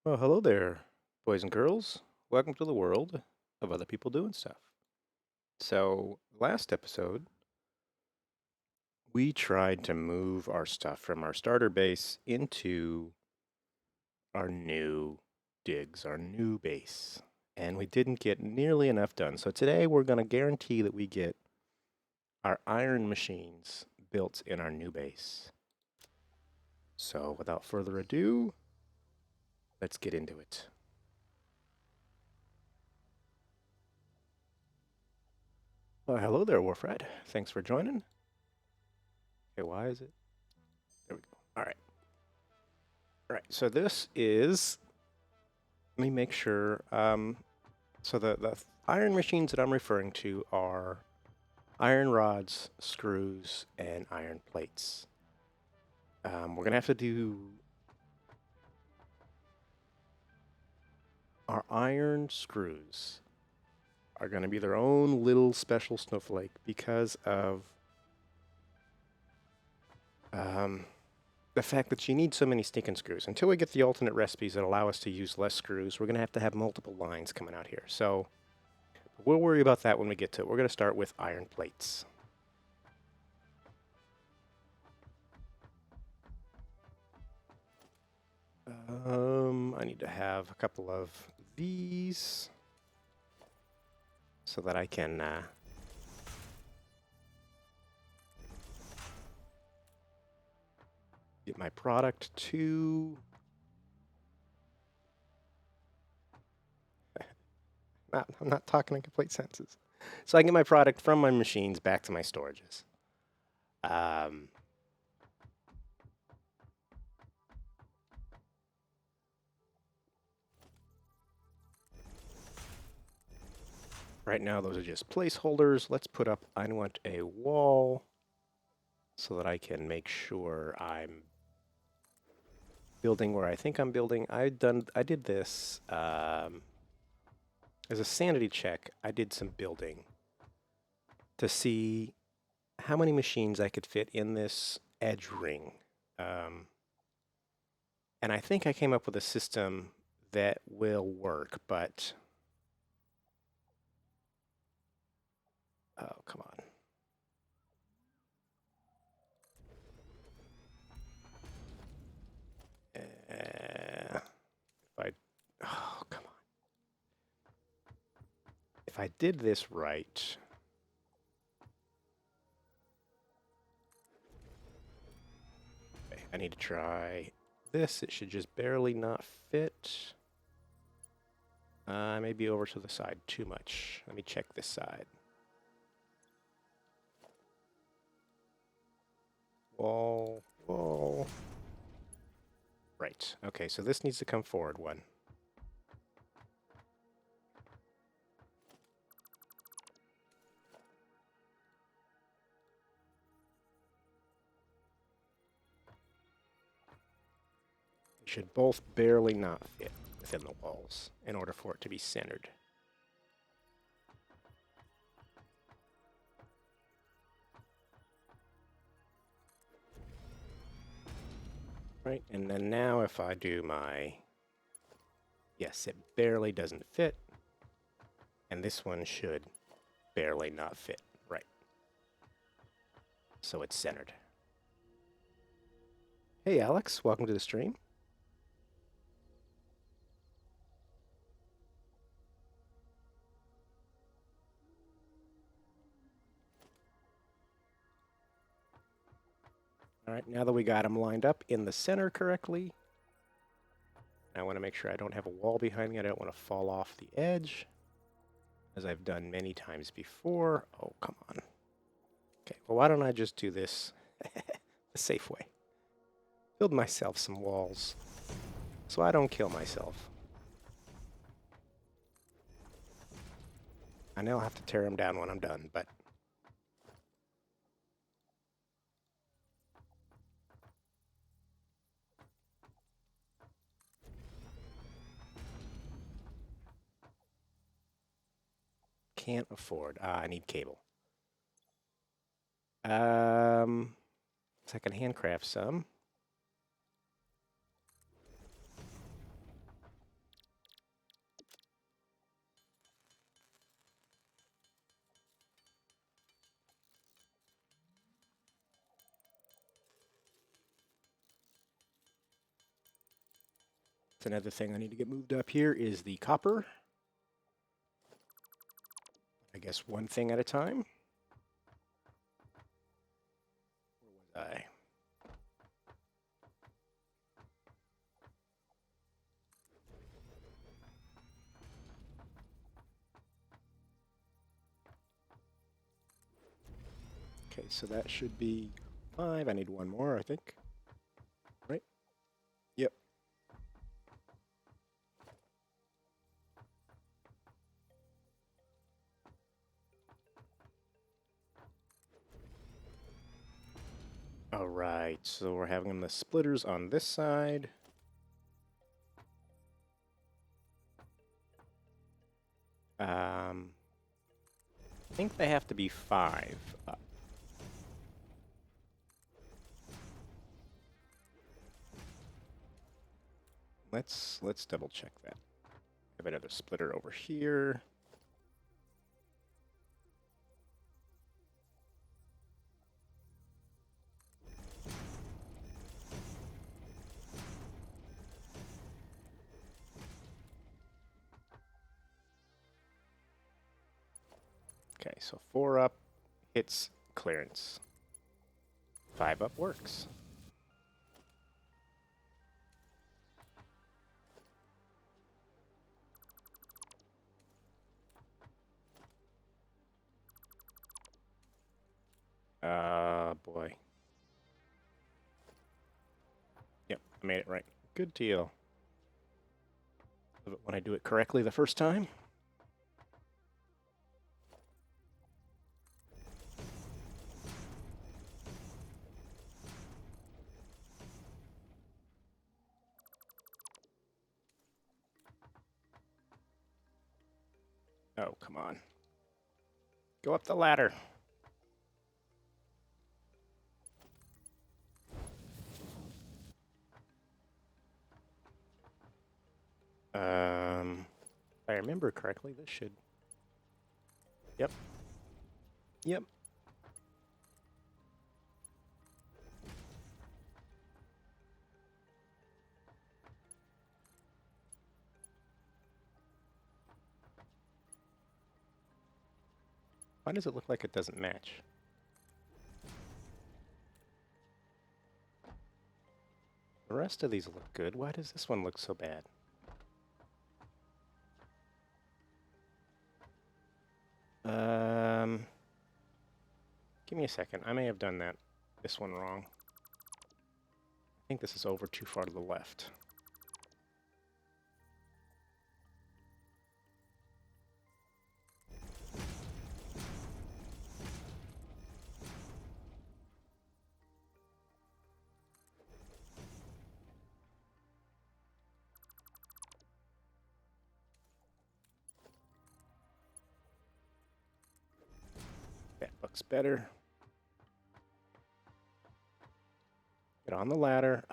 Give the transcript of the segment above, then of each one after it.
Well, hello there, boys and girls. Welcome to the world of other people doing stuff. So, last episode, we tried to move our stuff from our starter base into our new digs, our new base. And we didn't get nearly enough done. So, today we're going to guarantee that we get our iron machines built in our new base. So, without further ado, let's get into it. Well, hello there, Warfred. Thanks for joining. Okay, why is it? There we go. All right. All right. So this is, let me make sure. So the iron machines that I'm referring to are iron rods, screws, and iron plates. We're going to have to do our iron screws are going to be their own little special snowflake because of the fact that you need so many stinking screws. Until we get the alternate recipes that allow us to use less screws, we're going to have multiple lines coming out here. So we'll worry about that when we get to it. We're going to start with iron plates. I need to have a couple of these so that I can get my product to... I'm not talking in complete sentences. So I can get my product from my machines back to my storages. Right now, those are just placeholders. Let's put up, I want a wall so that I can make sure I'm building where I think I'm building. I did this as a sanity check. I did some building to see how many machines I could fit in this edge ring. And I think I came up with a system that will work, but... Oh, come on. Oh, come on. If I did this right... Okay, I need to try this. It should just barely not fit. Maybe over to the side too much. Let me check this side. Wall, wall. Right. Okay, so this needs to come forward one. They should both barely not fit within the walls in order for it to be centered. Right, and then now if I do my... Yes, it barely doesn't fit. And this one should barely not fit. Right. So it's centered. Hey, Alex. Welcome to the stream. All right, now that we got them lined up in the center correctly, I want to make sure I don't have a wall behind me. I don't want to fall off the edge, as I've done many times before. Oh, come on. Okay, well, why don't I just do this the safe way? Build myself some walls so I don't kill myself. I know I'll have to tear them down when I'm done, but... Can't afford. I need cable. So I can handcraft some. That's another thing I need to get moved up here is the copper. I guess one thing at a time. Where was I? Okay, so that should be 5. I need one more, I think. Right? Yep. All right, so we're having the splitters on this side. I think they have to be 5 up. Let's double check that. I have another splitter over here. Okay, so 4 up hits clearance. 5 up works. Boy. Yep, I made it right. Good deal. Love it when I do it correctly the first time. Oh, come on. Go up the ladder. If I remember correctly, this should... Yep. Yep. Why does it look like it doesn't match? The rest of these look good. Why does this one look so bad? Give me a second. I may have done this one wrong. I think this is over too far to the left. That looks better. Get on the ladder.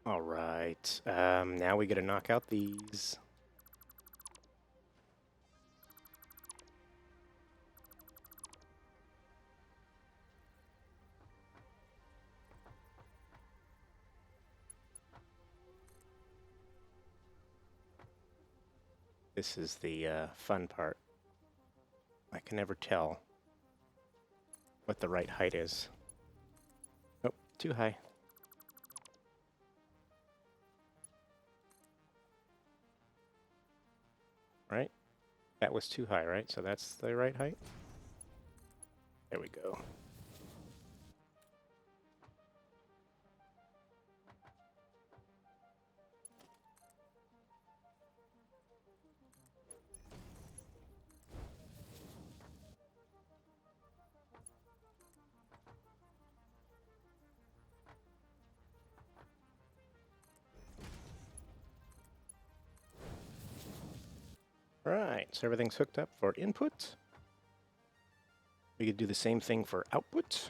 All right. Now we get to knock out these. This is the fun part. I can never tell what the right height is. Oh, too high. Right? That was too high, right? So that's the right height? There we go. Right, so everything's hooked up for input. We could do the same thing for output.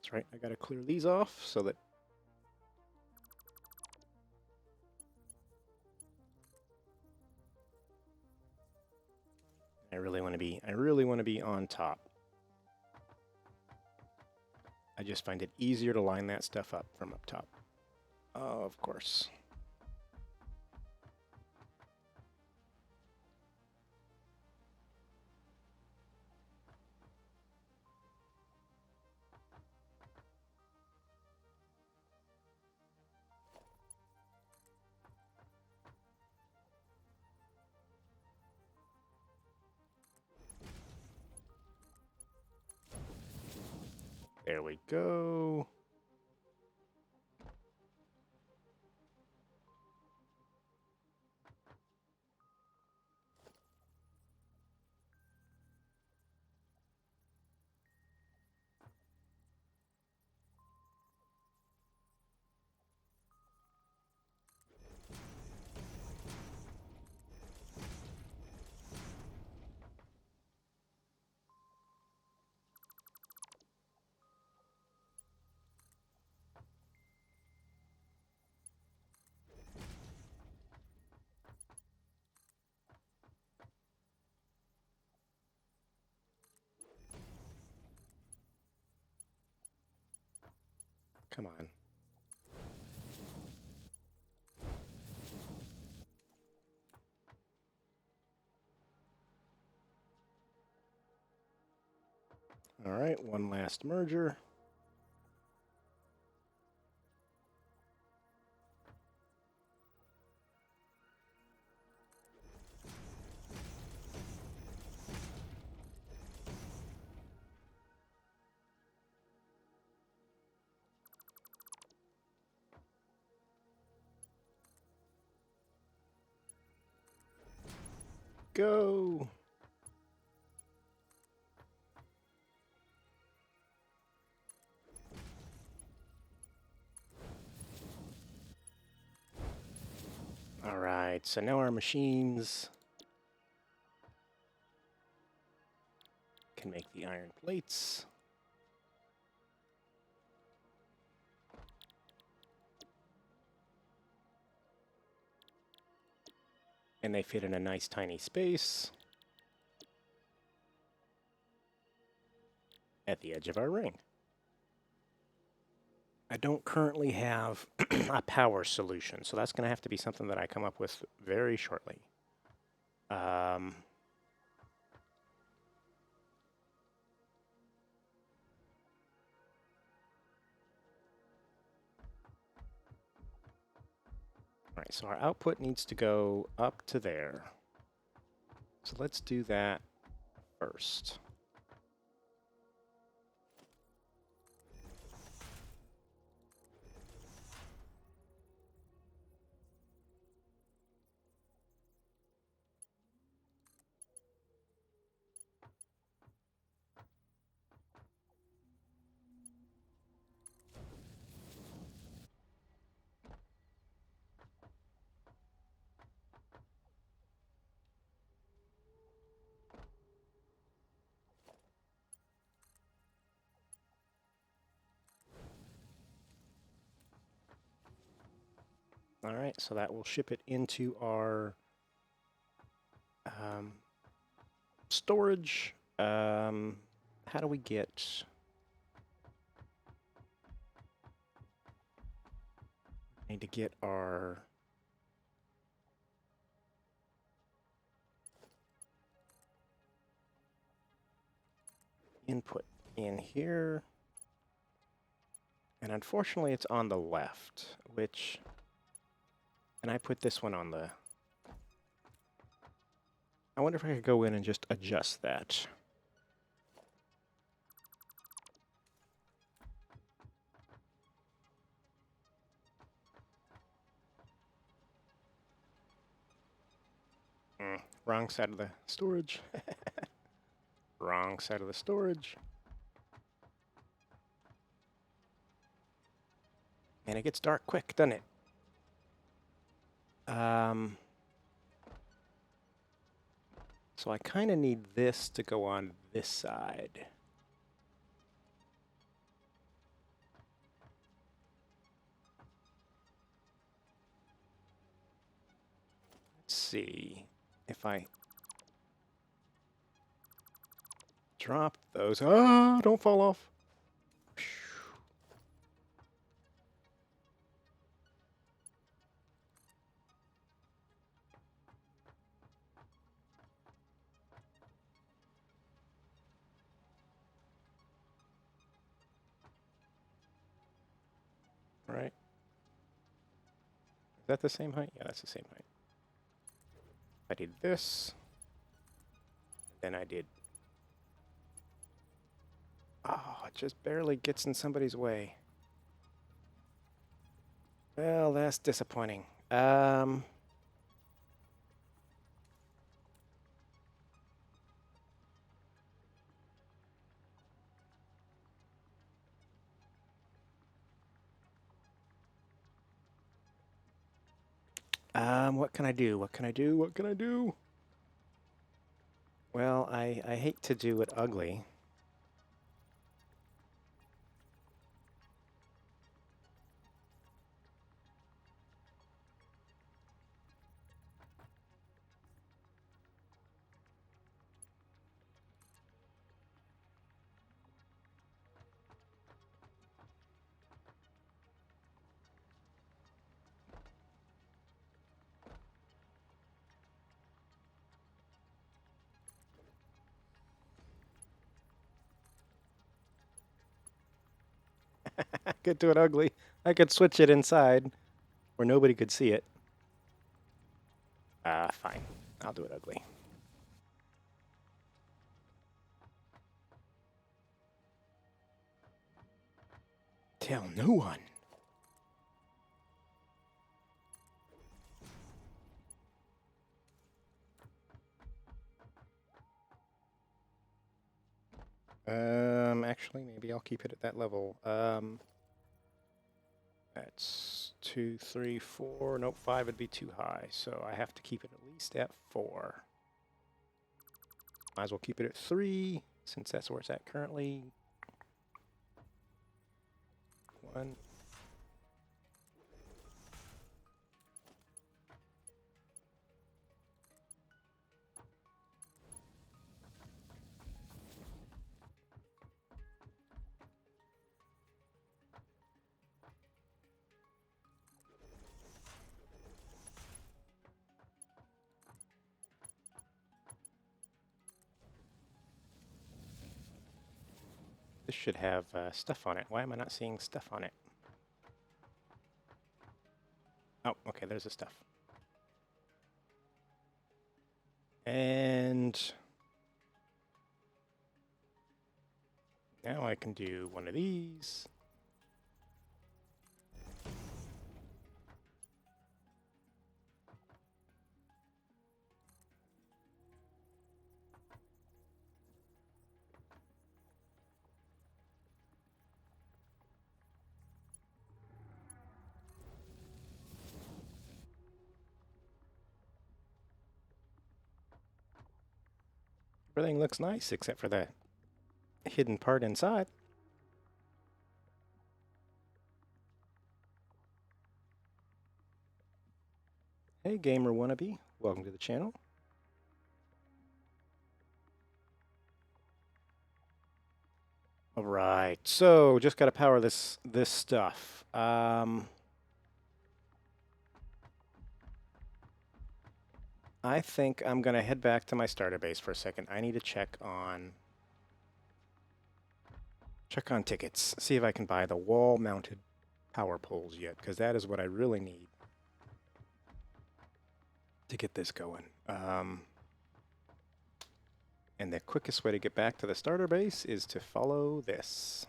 That's right, I gotta clear these off so that I really want to be on top. I just find it easier to line that stuff up from up top. Of course. There we go. Come on. All right, one last merger. Go. All right, so now our machines can make the iron plates. And they fit in a nice tiny space at the edge of our ring. I don't currently have a power solution, so that's going to have to be something that I come up with very shortly. All right, so our output needs to go up to there. So let's do that first. All right, so that will ship it into our storage. How do we get... Need to get our... input in here. And unfortunately, it's on the left, which... And I put this one on the... I wonder if I could go in and just adjust that. Wrong side of the storage. Wrong side of the storage. And it gets dark quick, doesn't it? So I kind of need this to go on this side. see if I drop those. Ah, don't fall off. Right. Is that the same height? Yeah, that's the same height. I did this. Then I did. Oh, it just barely gets in somebody's way. Well, that's disappointing. What can I do? What can I do? What can I do? Well, I hate to do it ugly. I could do it ugly. I could switch it inside where nobody could see it. Fine. I'll do it ugly. Tell no one. Actually, maybe I'll keep it at that level. That's 2, 3, 4. Nope, 5 would be too high, so I have to keep it at least at 4. Might as well keep it at 3, since that's where it's at currently. 1. This should have stuff on it. Why am I not seeing stuff on it? Oh, okay, there's the stuff. And now I can do one of these. Everything looks nice except for the hidden part inside. Hey, gamer wannabe, welcome to the channel. All right, so just got to power this stuff. I think I'm gonna head back to my starter base for a second. I need to check on tickets. See if I can buy the wall-mounted power poles yet, because that is what I really need to get this going. And the quickest way to get back to the starter base is to follow this.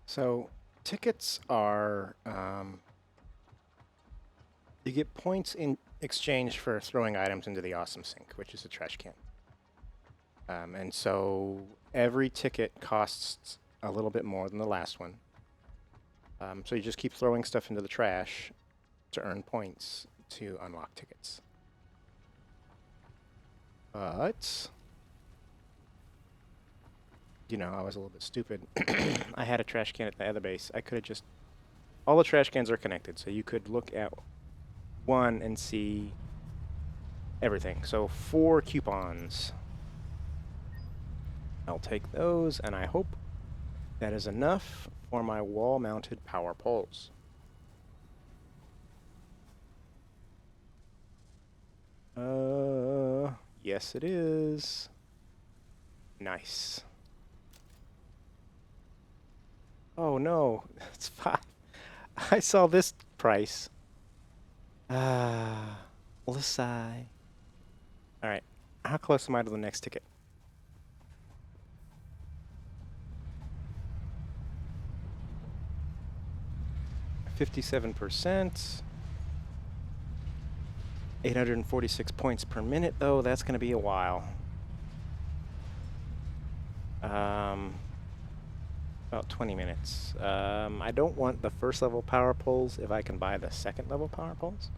So Tickets are, you get points in exchange for throwing items into the awesome sink, which is a trash can. And so every ticket costs a little bit more than the last one. So you just keep throwing stuff into the trash to earn points to unlock tickets. But, you know, I was a little bit stupid. I had a trash can at the other base. I could have just... All the trash cans are connected, so you could look at one and see everything. So 4 coupons. I'll take those, and I hope that is enough for my wall-mounted power poles. Yes it is. Nice. Oh no, it's 5. I saw this price. Ah, let's sigh. All right, how close am I to the next ticket? 57%. 846 points per minute, though. That's going to be a while. About 20 minutes. I don't want the first level power poles if I can buy the second level power poles.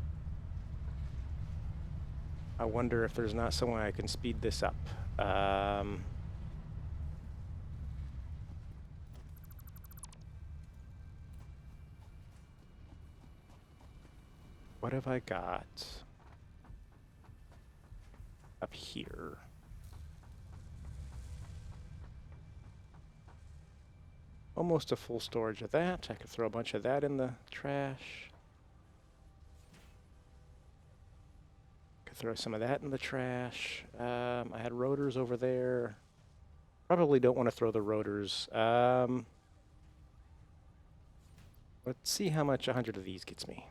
I wonder if there's not some way I can speed this up. What have I got up here? Almost a full storage of that. I could throw a bunch of that in the trash. Could throw some of that in the trash. I had rotors over there. Probably don't want to throw the rotors. Let's see how much 100 of these gets me.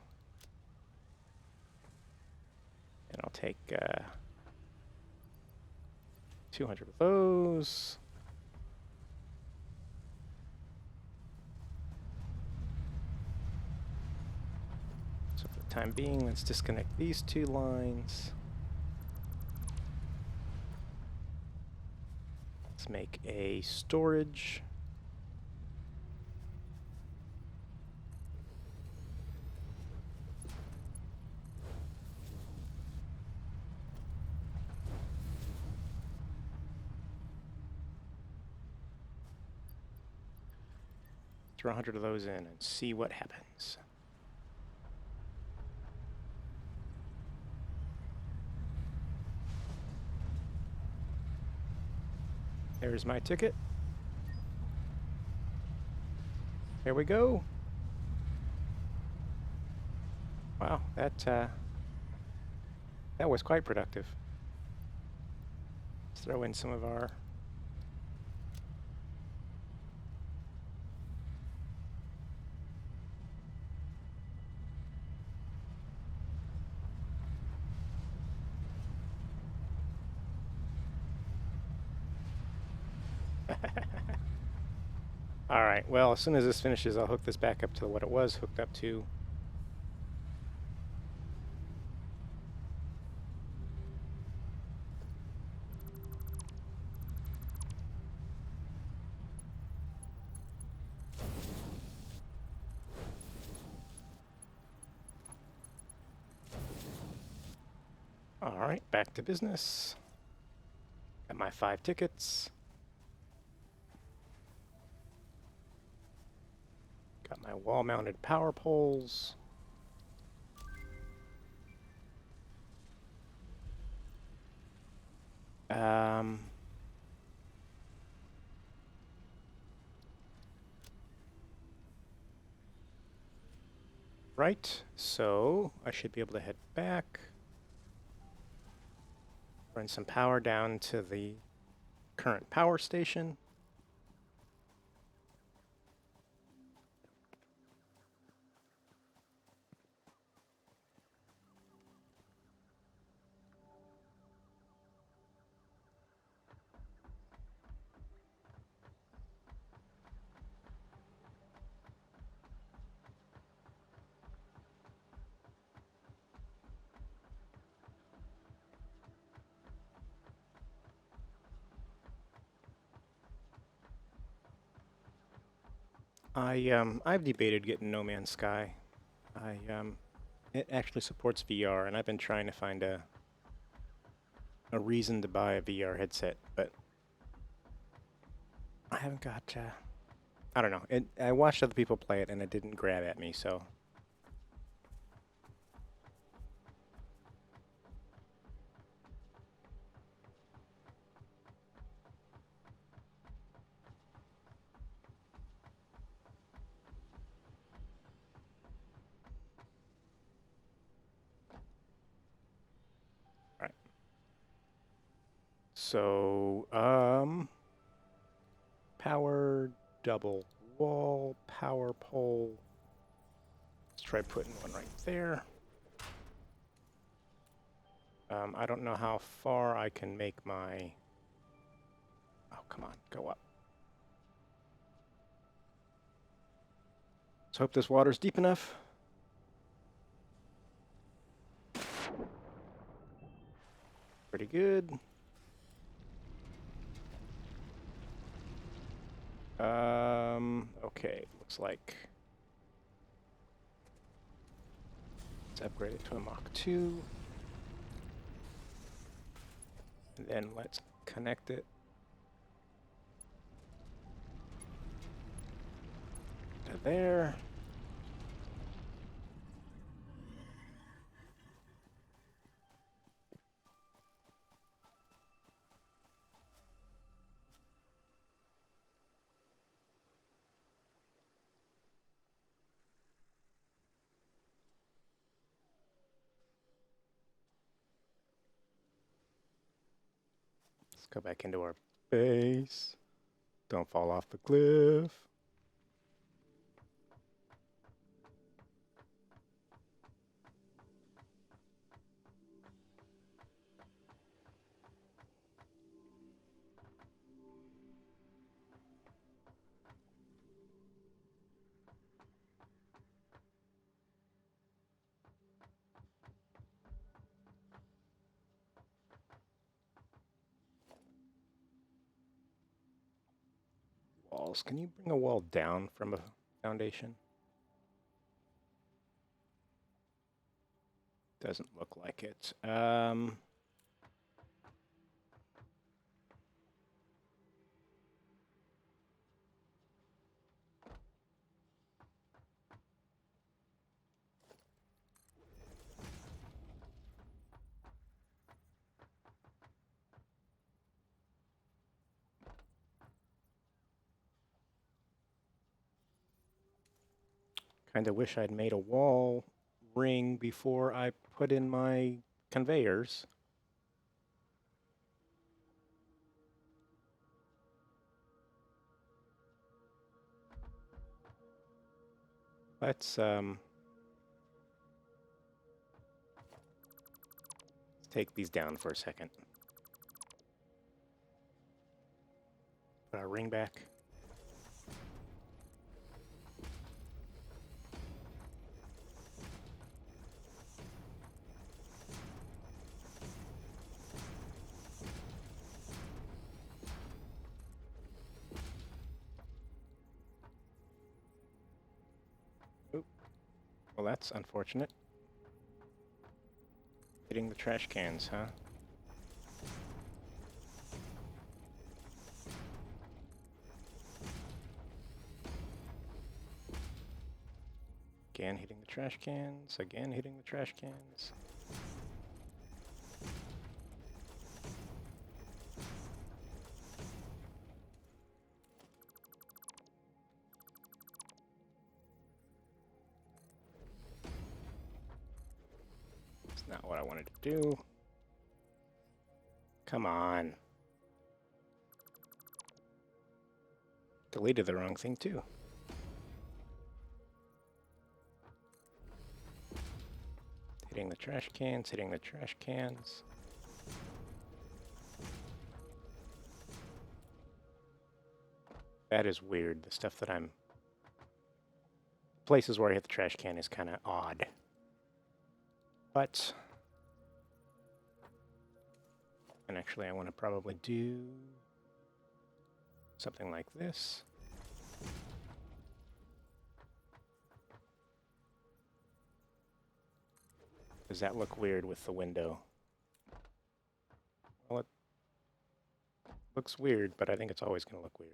And I'll take 200 of those. So for the time being, let's disconnect these 2 lines. Let's make a storage. Throw 100 of those in and see what happens. There's my ticket. There we go. Wow, that was quite productive. Let's throw in some of our All right, well, as soon as this finishes, I'll hook this back up to what it was hooked up to. All right, back to business. Got my 5 tickets. Got my wall-mounted power poles. Right, so I should be able to head back. Run some power down to the current power station. I've debated getting No Man's Sky. It actually supports VR, and I've been trying to find a reason to buy a VR headset, but I haven't got. I don't know. I watched other people play it, and it didn't grab at me. So right. So power double wall, power pole. Let's try putting one right there. I don't know how far I can make my... Oh, come on, go up. Let's hope this water's deep enough. Pretty good. Okay, looks like... Let's upgrade it to a Mach 2. And then let's connect it to there. Let's go back into our base. Don't fall off the cliff. Walls. Can you bring a wall down from a foundation? Doesn't look like it. Kind of wish I'd made a wall ring before I put in my conveyors. Let's take these down for a second. Put our ring back. Oop. Well, that's unfortunate. Hitting the trash cans, huh? Again hitting the trash cans, again hitting the trash cans. It's not what I wanted to do. Come on. Deleted the wrong thing too. Hitting the trash cans, hitting the trash cans. That is weird. The stuff that I'm... Places where I hit the trash can is kind of odd. But... And actually I want to probably do... something like this. Does that look weird with the window? Well, it looks weird, but I think it's always going to look weird.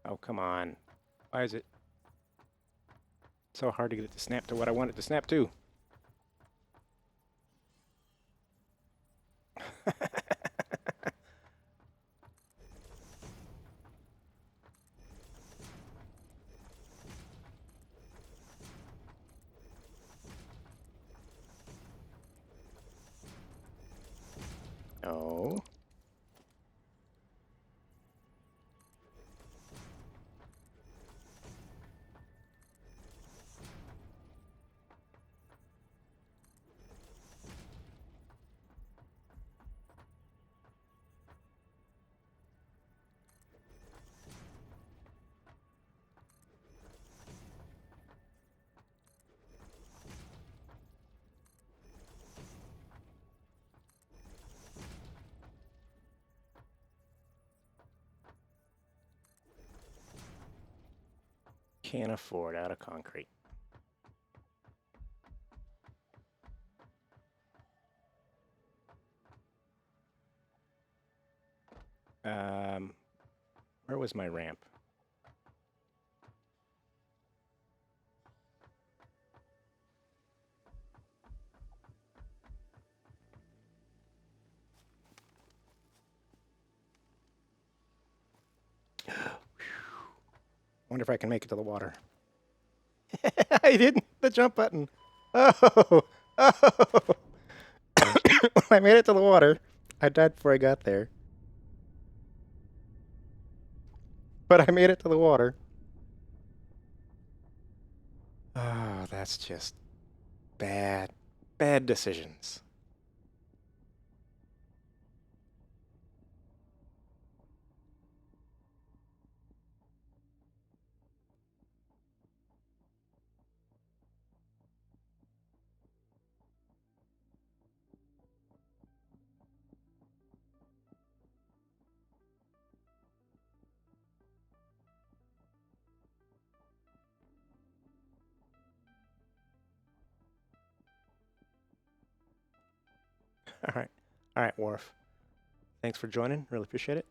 Oh, come on. Why is it so hard to get it to snap to what I want it to snap to? Oh. Can't afford out of concrete. Where was my ramp? Wonder if I can make it to the water. I didn't. The jump button. Oh, oh. I made it to the water. I died before I got there. But I made it to the water. Oh, that's just bad. Bad decisions. All right. All right, Worf. Thanks for joining. Really appreciate it.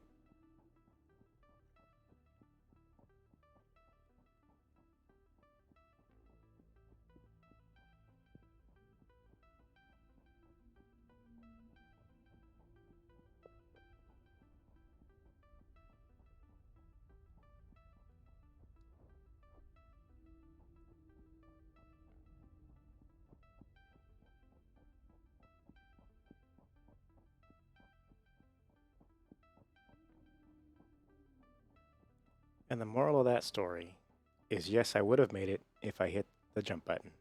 And the moral of that story is yes, I would have made it if I hit the jump button.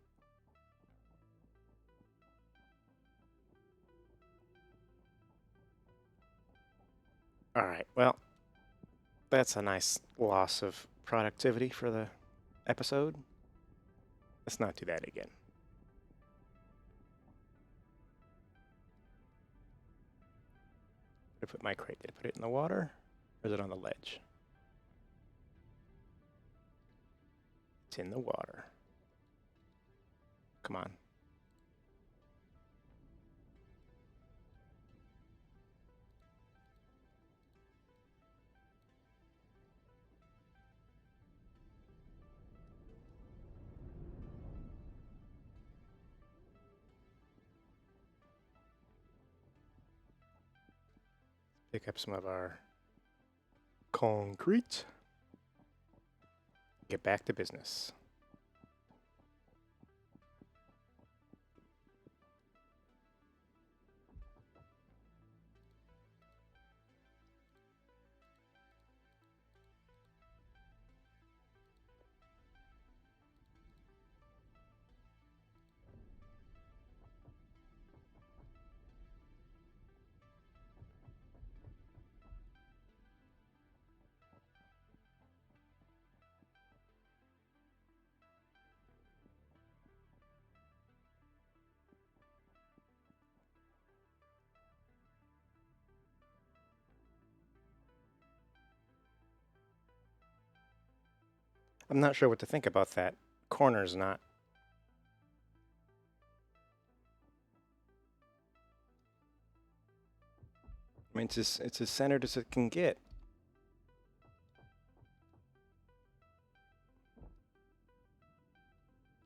All right. Well, that's a nice loss of productivity for the episode. Let's not do that again. Did I put my crate? Did I put it in the water? Or is it on the ledge? It's in the water. Come on. Pick up some of our concrete. Get back to business. I'm not sure what to think about that. Corner's not. I mean, it's as centered as it can get.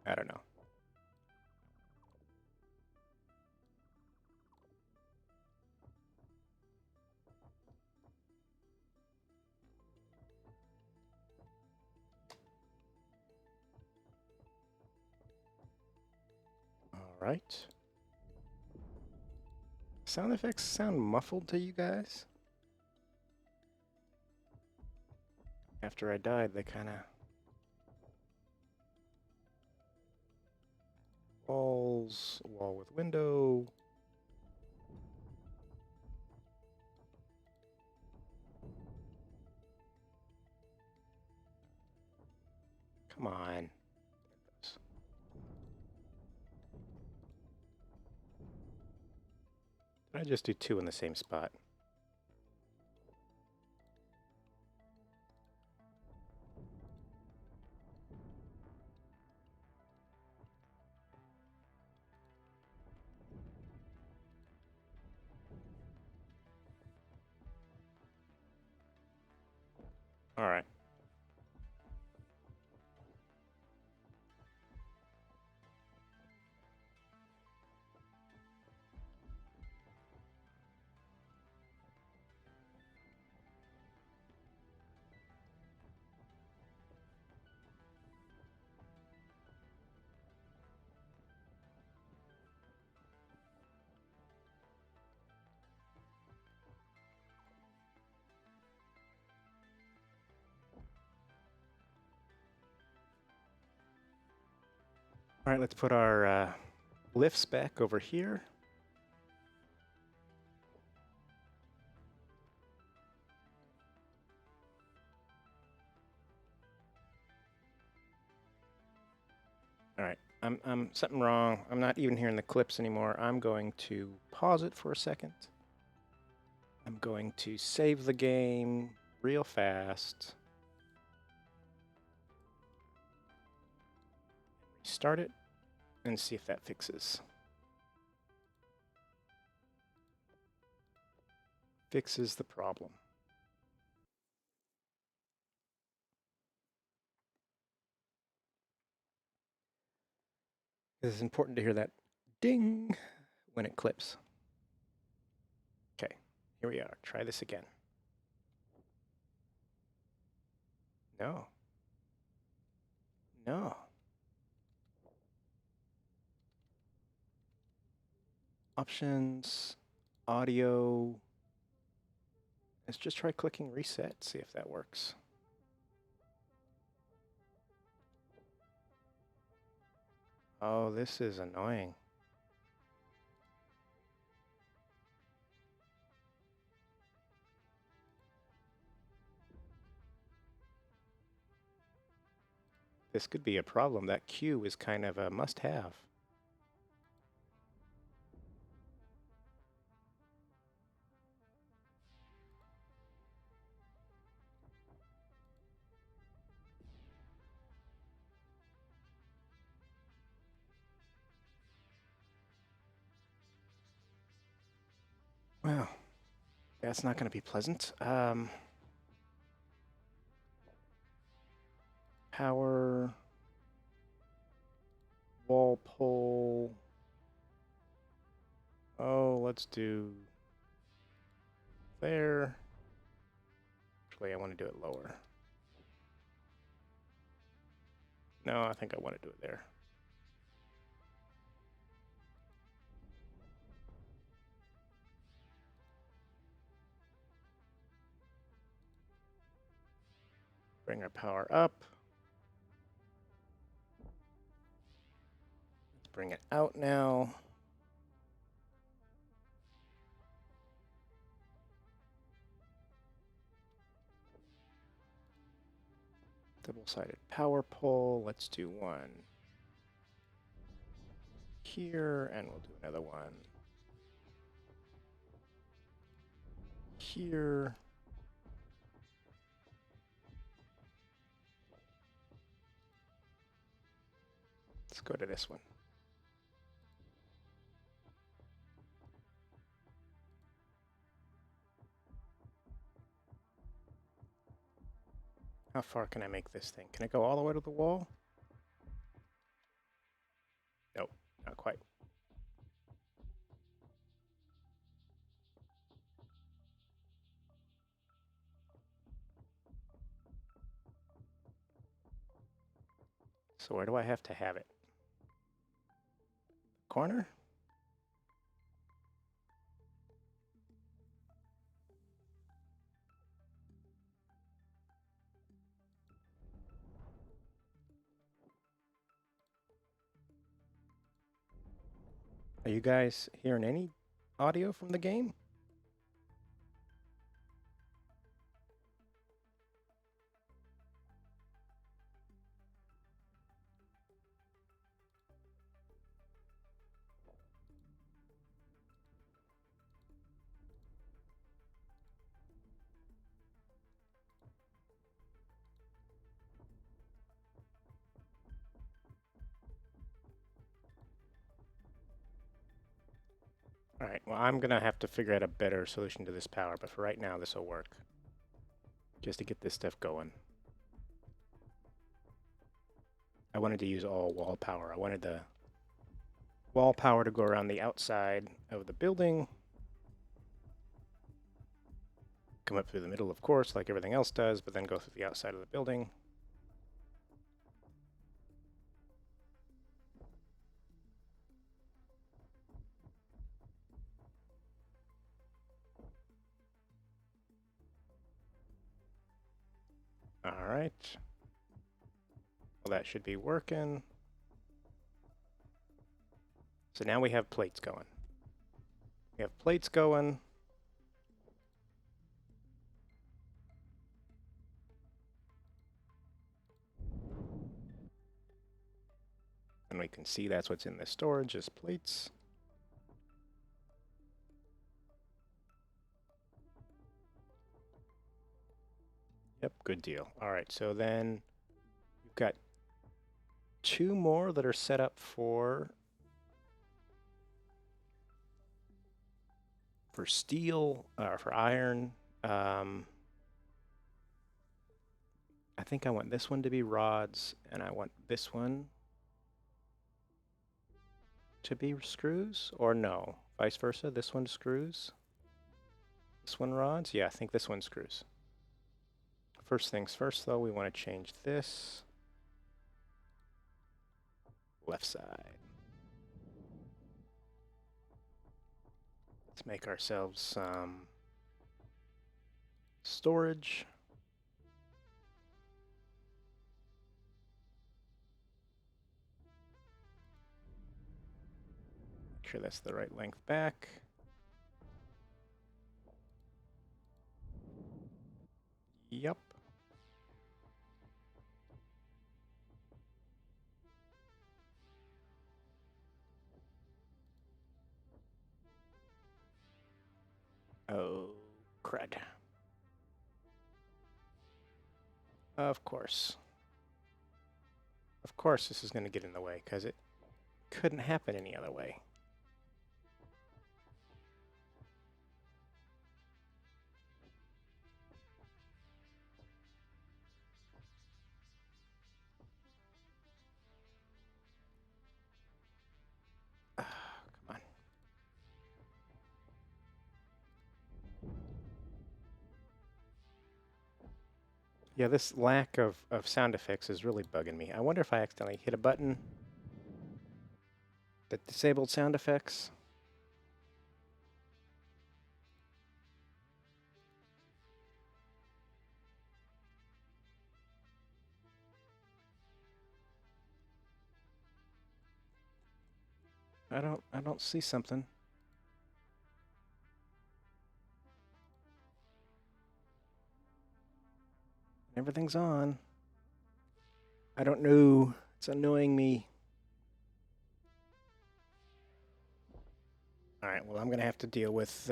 I don't know. All right. Sound effects sound muffled to you guys? After I died, they kind of... Walls, wall with window. Come on. Did I just do two in the same spot? All right. All right, let's put our lifts back over here. All right, I'm something wrong. I'm not even hearing the clips anymore. I'm going to pause it for a second. I'm going to save the game real fast. Start it and see if that fixes. Fixes the problem. It's important to hear that ding when it clips. Okay, here we are. Try this again. No. No. Options, audio. Let's just try clicking reset, see if that works. Oh, this is annoying. This could be a problem. That cue is kind of a must-have. Well, that's not going to be pleasant. Power, wall pull. Oh, let's do there. Actually, I want to do it lower. No, I think I want to do it there. Bring our power up. Let's bring it out now. Double-sided power pole. Let's do one here, and we'll do another one here. Let's go to this one. How far can I make this thing? Can it go all the way to the wall? Nope, not quite. So where do I have to have it? Corner? Are you guys hearing any audio from the game? All right, well, I'm going to have to figure out a better solution to this power, but for right now, this will work. Just to get this stuff going. I wanted to use all wall power. I wanted the wall power to go around the outside of the building. Come up through the middle, of course, like everything else does, but then go through the outside of the building. All right. Well, that should be working. So now we have plates going. We have plates going. And we can see that's what's in the storage is plates. Yep, good deal. All right, so then we've got 2 more that are set up for steel, or for iron. I think I want this one to be rods, and I want this one to be screws, or no, vice versa. This one screws, this one rods. Yeah, I think this one screws. First things first, though, we want to change this left side. Let's make ourselves some storage. Make sure that's the right length back. Yep. Oh, crud. Of course. Of course this is going to get in the way, because it couldn't happen any other way. Come on. Yeah, this lack of sound effects is really bugging me. I wonder if I accidentally hit a button that disabled sound effects. I don't see something. Everything's on. I don't know. It's annoying me. All right, well, I'm going to have to deal with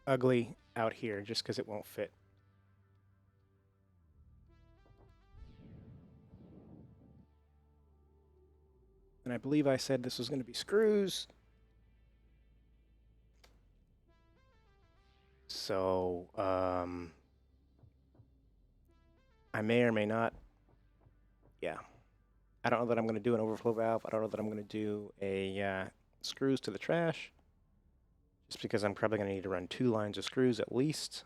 ugly out here just because it won't fit. And I believe I said this was going to be screws. So, I may or may not. Yeah. I don't know that I'm going to do an overflow valve. I don't know that I'm going to do a screws to the trash. Just because I'm probably going to need to run 2 lines of screws at least.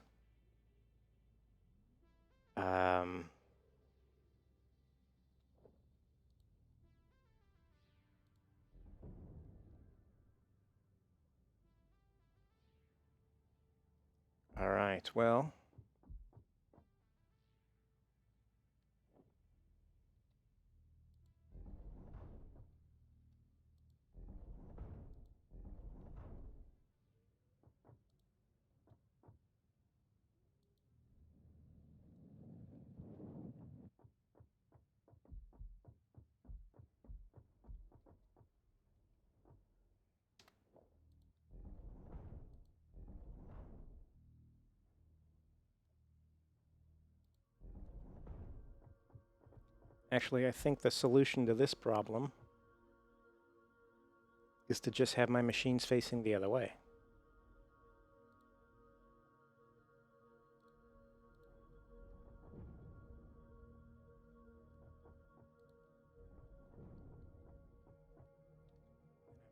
All right, well. Actually, I think the solution to this problem is to just have my machines facing the other way.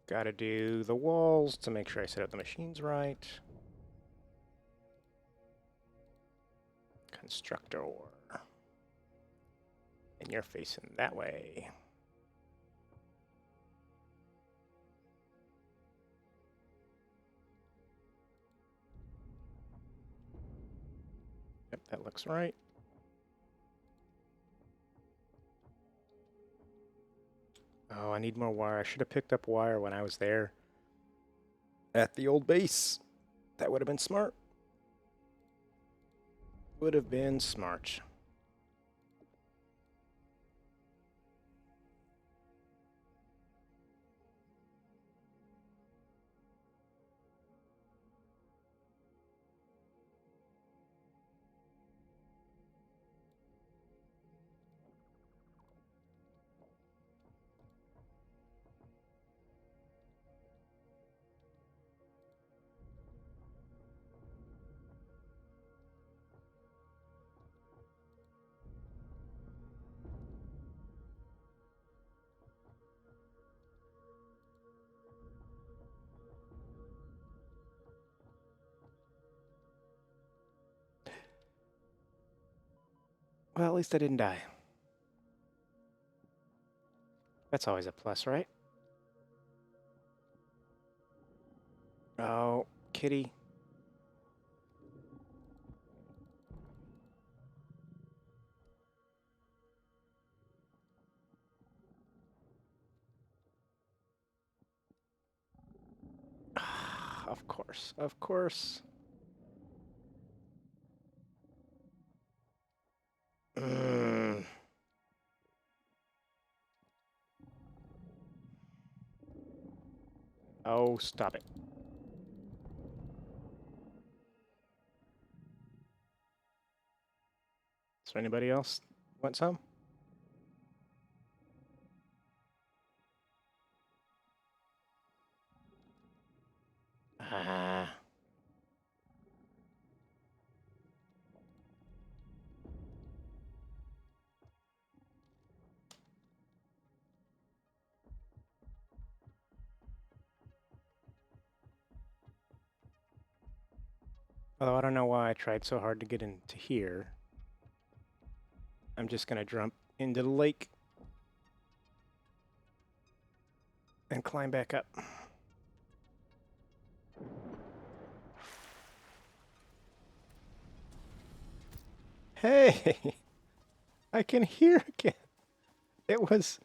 Got to do the walls to make sure I set up the machines right. Constructor. And you're facing that way. Yep, that looks right. Oh, I need more wire. I should have picked up wire when I was there at the old base. That would have been smart. Would have been smart. Well, at least I didn't die. That's always a plus, right? Oh, kitty. Of course, of course. Oh, stop it. Is there anybody else want some? Ah. Although I don't know why I tried so hard to get into here. I'm just going to jump into the lake and climb back up. Hey! I can hear again. It was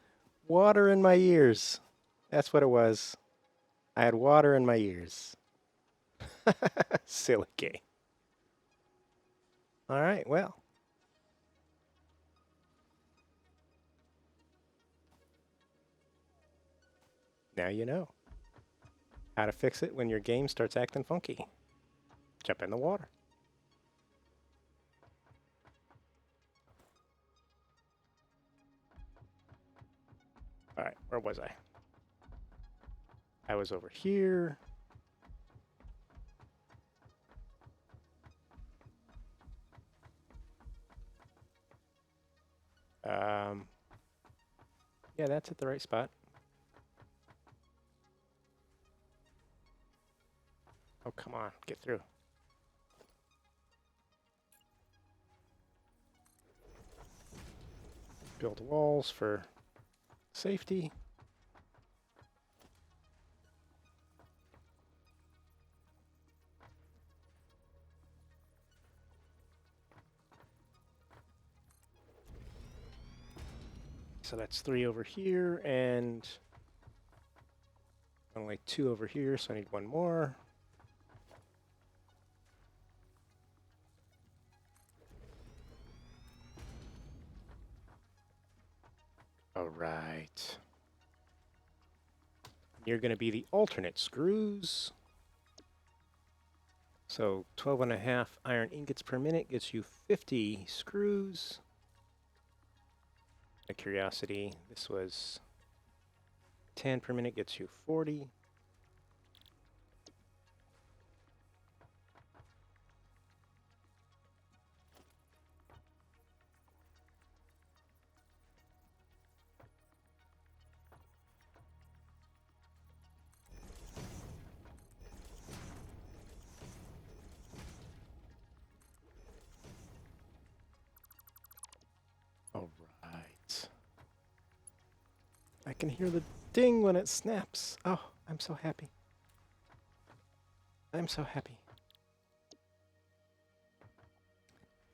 water in my ears. That's what it was. I had water in my ears. Silly game. All right, well. Now you know how to fix it when your game starts acting funky. Jump in the water. All right, where was I? I was over here. Yeah, that's at the right spot. Oh, come on, get through. Build walls for safety. So that's 3 over here, and only 2 over here, so I need 1 more. All right. You're going to be the alternate screws. So 12.5 iron ingots per minute gets you 50 screws. A curiosity, this was 10 per minute gets you 40. All right. I can hear the ding when it snaps. Oh, I'm so happy. I'm so happy.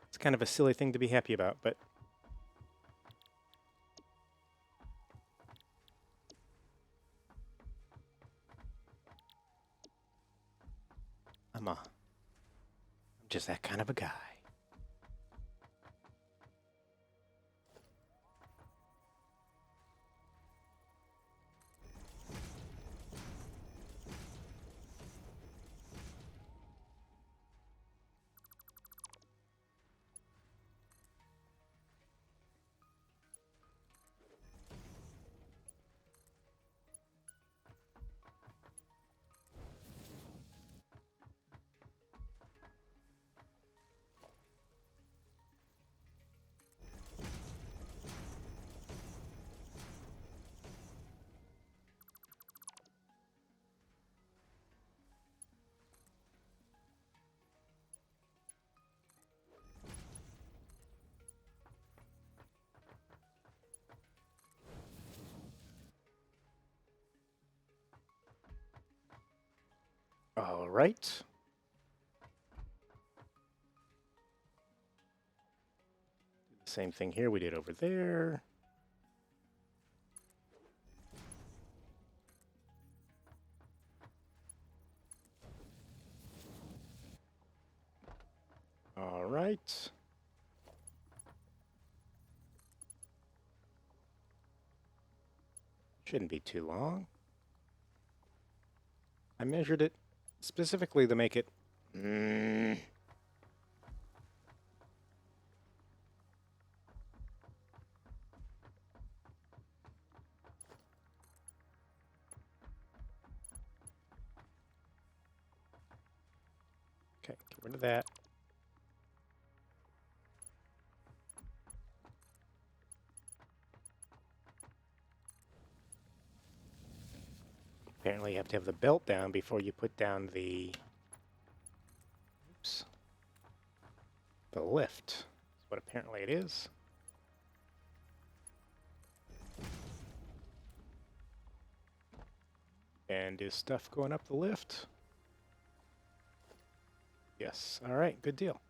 It's kind of a silly thing to be happy about, but I'm just that kind of a guy. All right. Same thing here we did over there. All right. Shouldn't be too long. I measured it specifically to make it... Okay, get rid of that. Apparently you have to have the belt down before you put down the... Oops. The lift. That's what apparently it is. And is stuff going up the lift? Yes. All right, good deal.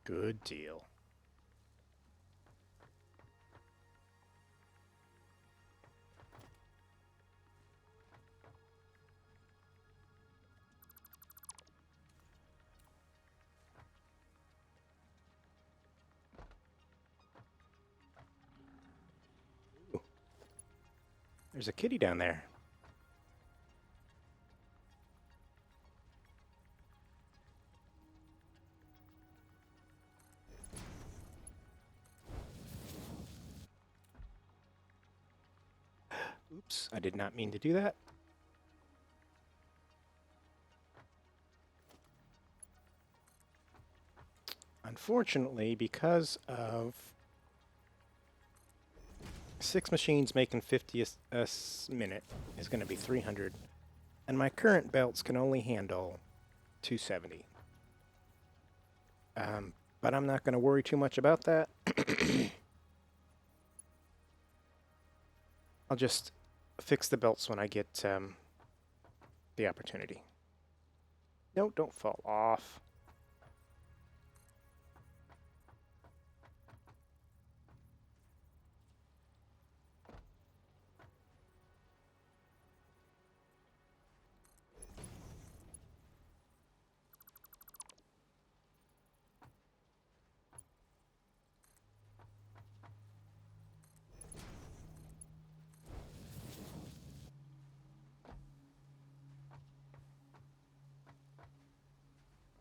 Good deal. Ooh. There's a kitty down there. Oops, I did not mean to do that. Unfortunately, because of 6 machines making 50 a minute is going to be 300, and my current belts can only handle 270. But I'm not going to worry too much about that. I'll just fix the belts when I get the opportunity. No, don't fall off.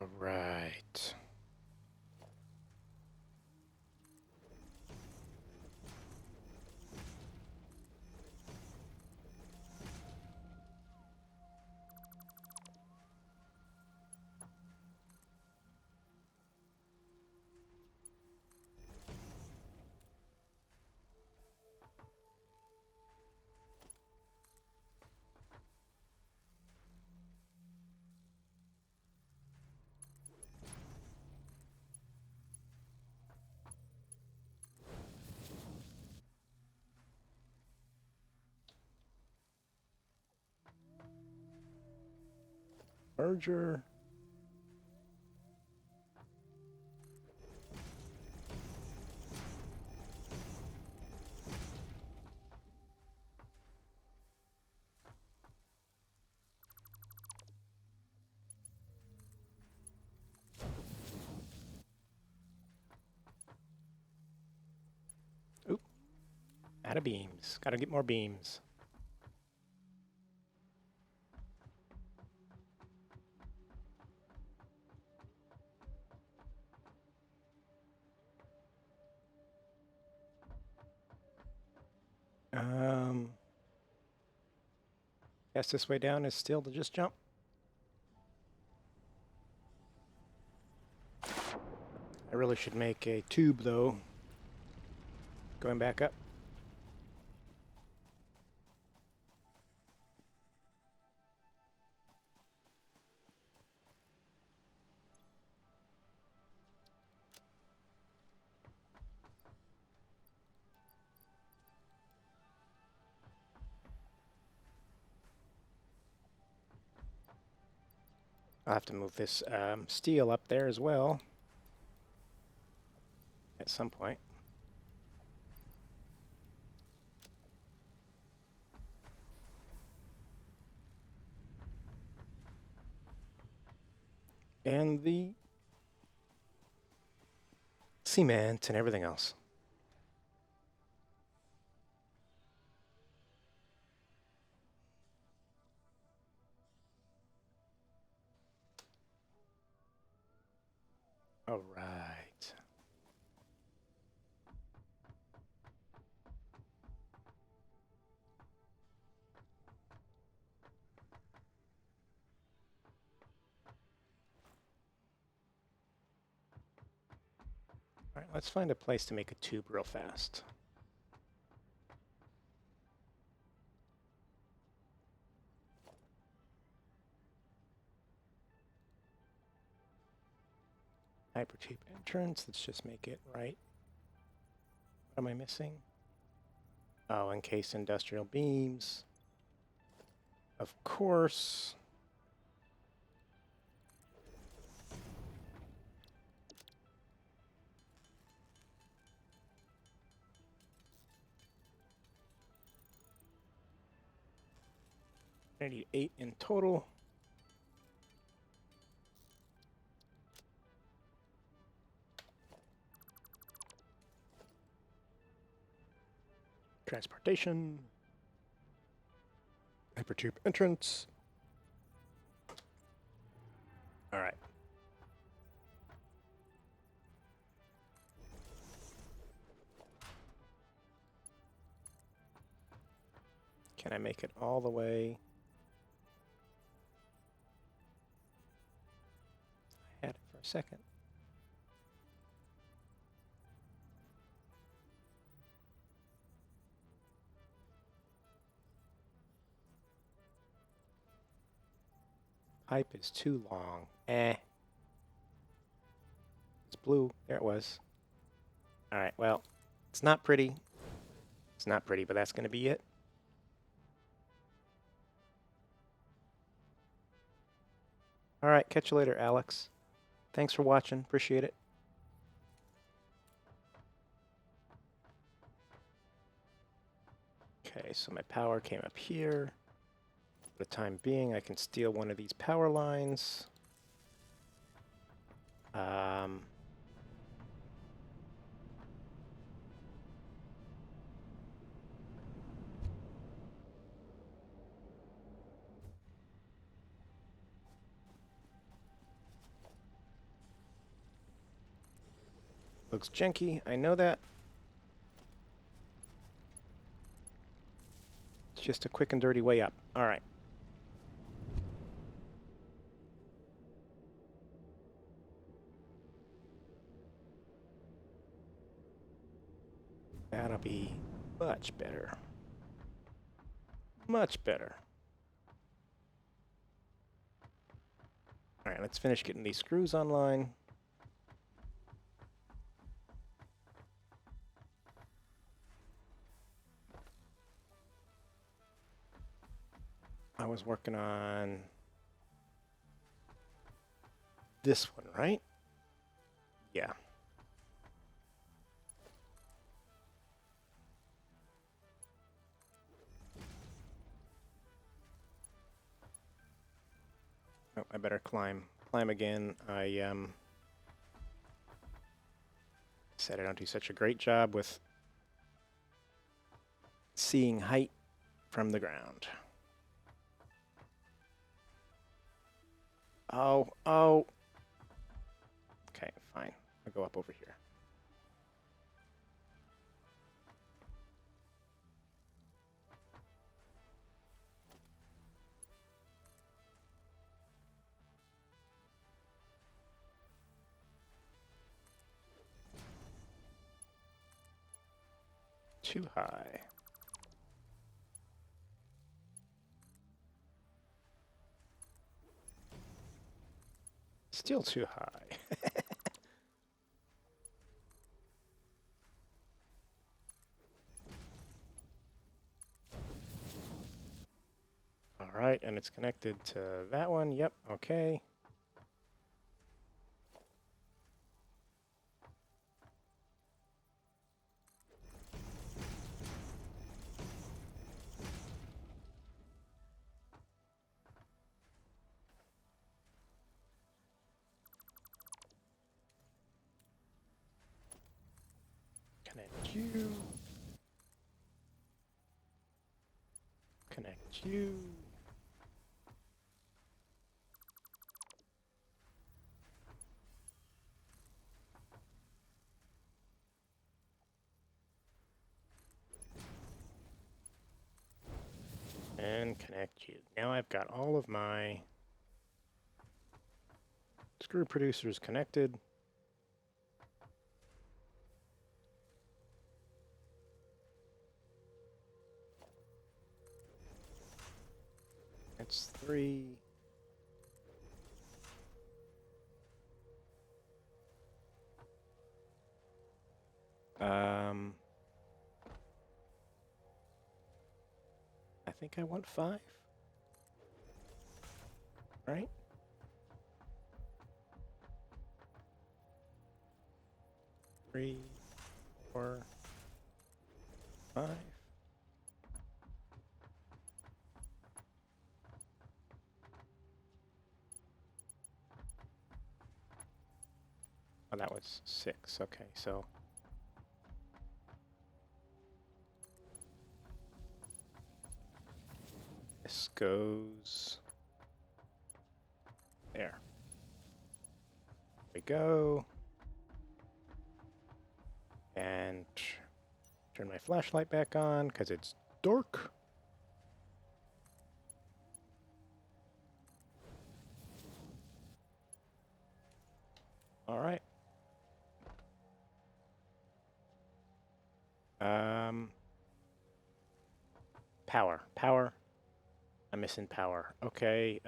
All right. Merger. Oop. Out of beams. Gotta get more beams. Guess this way down is still to just jump. I really should make a tube, though. Going back up. I'll have to move this steel up there as well at some point. And the cement and everything else. All right. All right, let's find a place to make a tube real fast. Hypertube entrance. Let's just make it right. What am I missing? Oh, encased industrial beams. Of course. I need 8 in total. Transportation. Hypertube entrance. All right. Can I make it all the way? I had it for a second. pipe is too long. Eh. It's blue. There it was. Alright, well, it's not pretty. It's not pretty, but that's going to be it. Alright, catch you later, Alex. Thanks for watching. Appreciate it. Okay, so my power came up here. For the time being, I can steal one of these power lines. Looks janky, I know that. It's just a quick and dirty way up. Alright. That'll be much better. Much better. Alright, let's finish getting these screws online. I was working on this one, right? Yeah. Oh, I better climb again. I said I don't do such a great job with seeing height from the ground. Oh. Okay, fine. I'll go up over here. Too high. Still too high. Alright, and it's connected to that one. Yep, okay. Connect you. Connect you. And connect you. Now I've got all of my screw producers connected. That's 3. I think I want 5. Right? 3, 4, 5. Oh, that was 6. Okay, so this goes there. There we go. And turn my flashlight back on because it's dark. All right. Power. I'm missing power. Okay.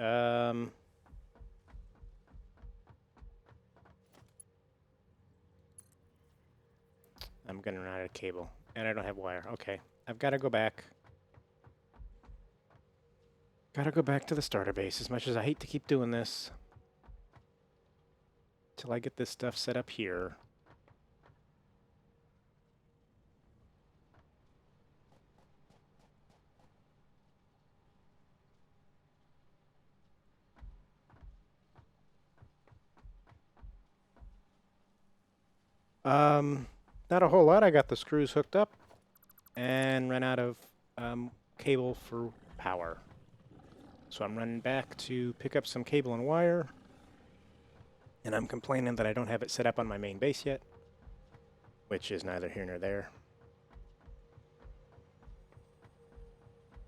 I'm gonna run out of cable. And I don't have wire. Okay. I've got to go back. Gotta go back to the starter base, as much as I hate to keep doing this. Till I get this stuff set up here. Not a whole lot. I got the screws hooked up and ran out of cable for power. So I'm running back to pick up some cable and wire. And I'm complaining that I don't have it set up on my main base yet, which is neither here nor there.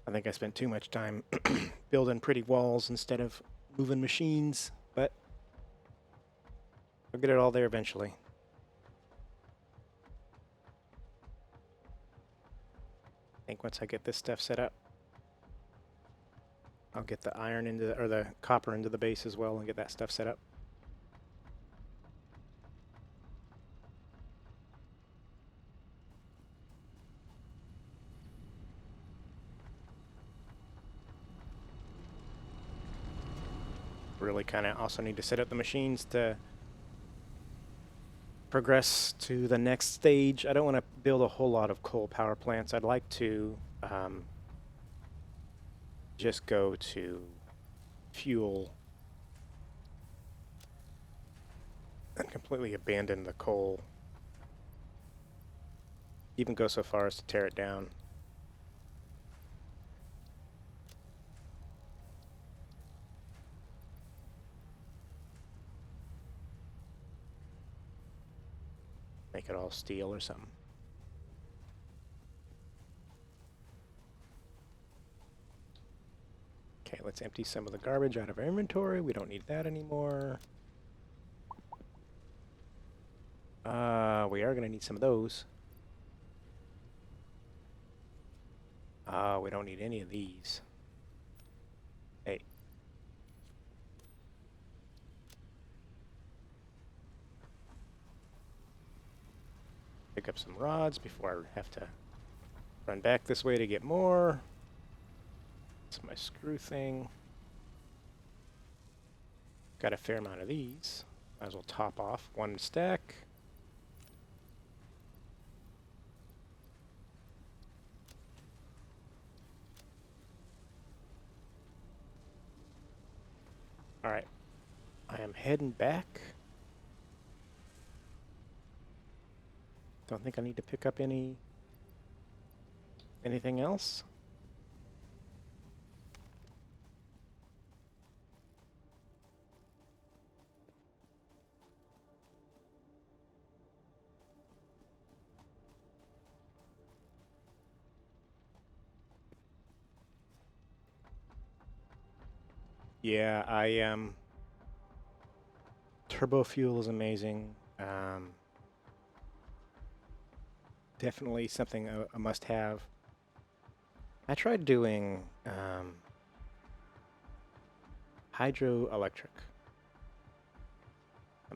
I think I spent too much time building pretty walls instead of moving machines, but I'll get it all there eventually. I think once I get this stuff set up, I'll get the iron into or the copper into the base as well and get that stuff set up. Really kind of also need to set up the machines to progress to the next stage. I don't want to build a whole lot of coal power plants. I'd like to just go to fuel and completely abandon the coal. Even go so far as to tear it down. Make it all steel or something. Okay, let's empty some of the garbage out of our inventory. We don't need that anymore. We are going to need some of those. We don't need any of these. Hey. Pick up some rods before I have to run back this way to get more. That's my screw thing. Got a fair amount of these. Might as well top off one stack. Alright. I am heading back. Don't think I need to pick up anything else. Yeah, turbo fuel is amazing. Definitely something a must-have. I tried doing hydroelectric.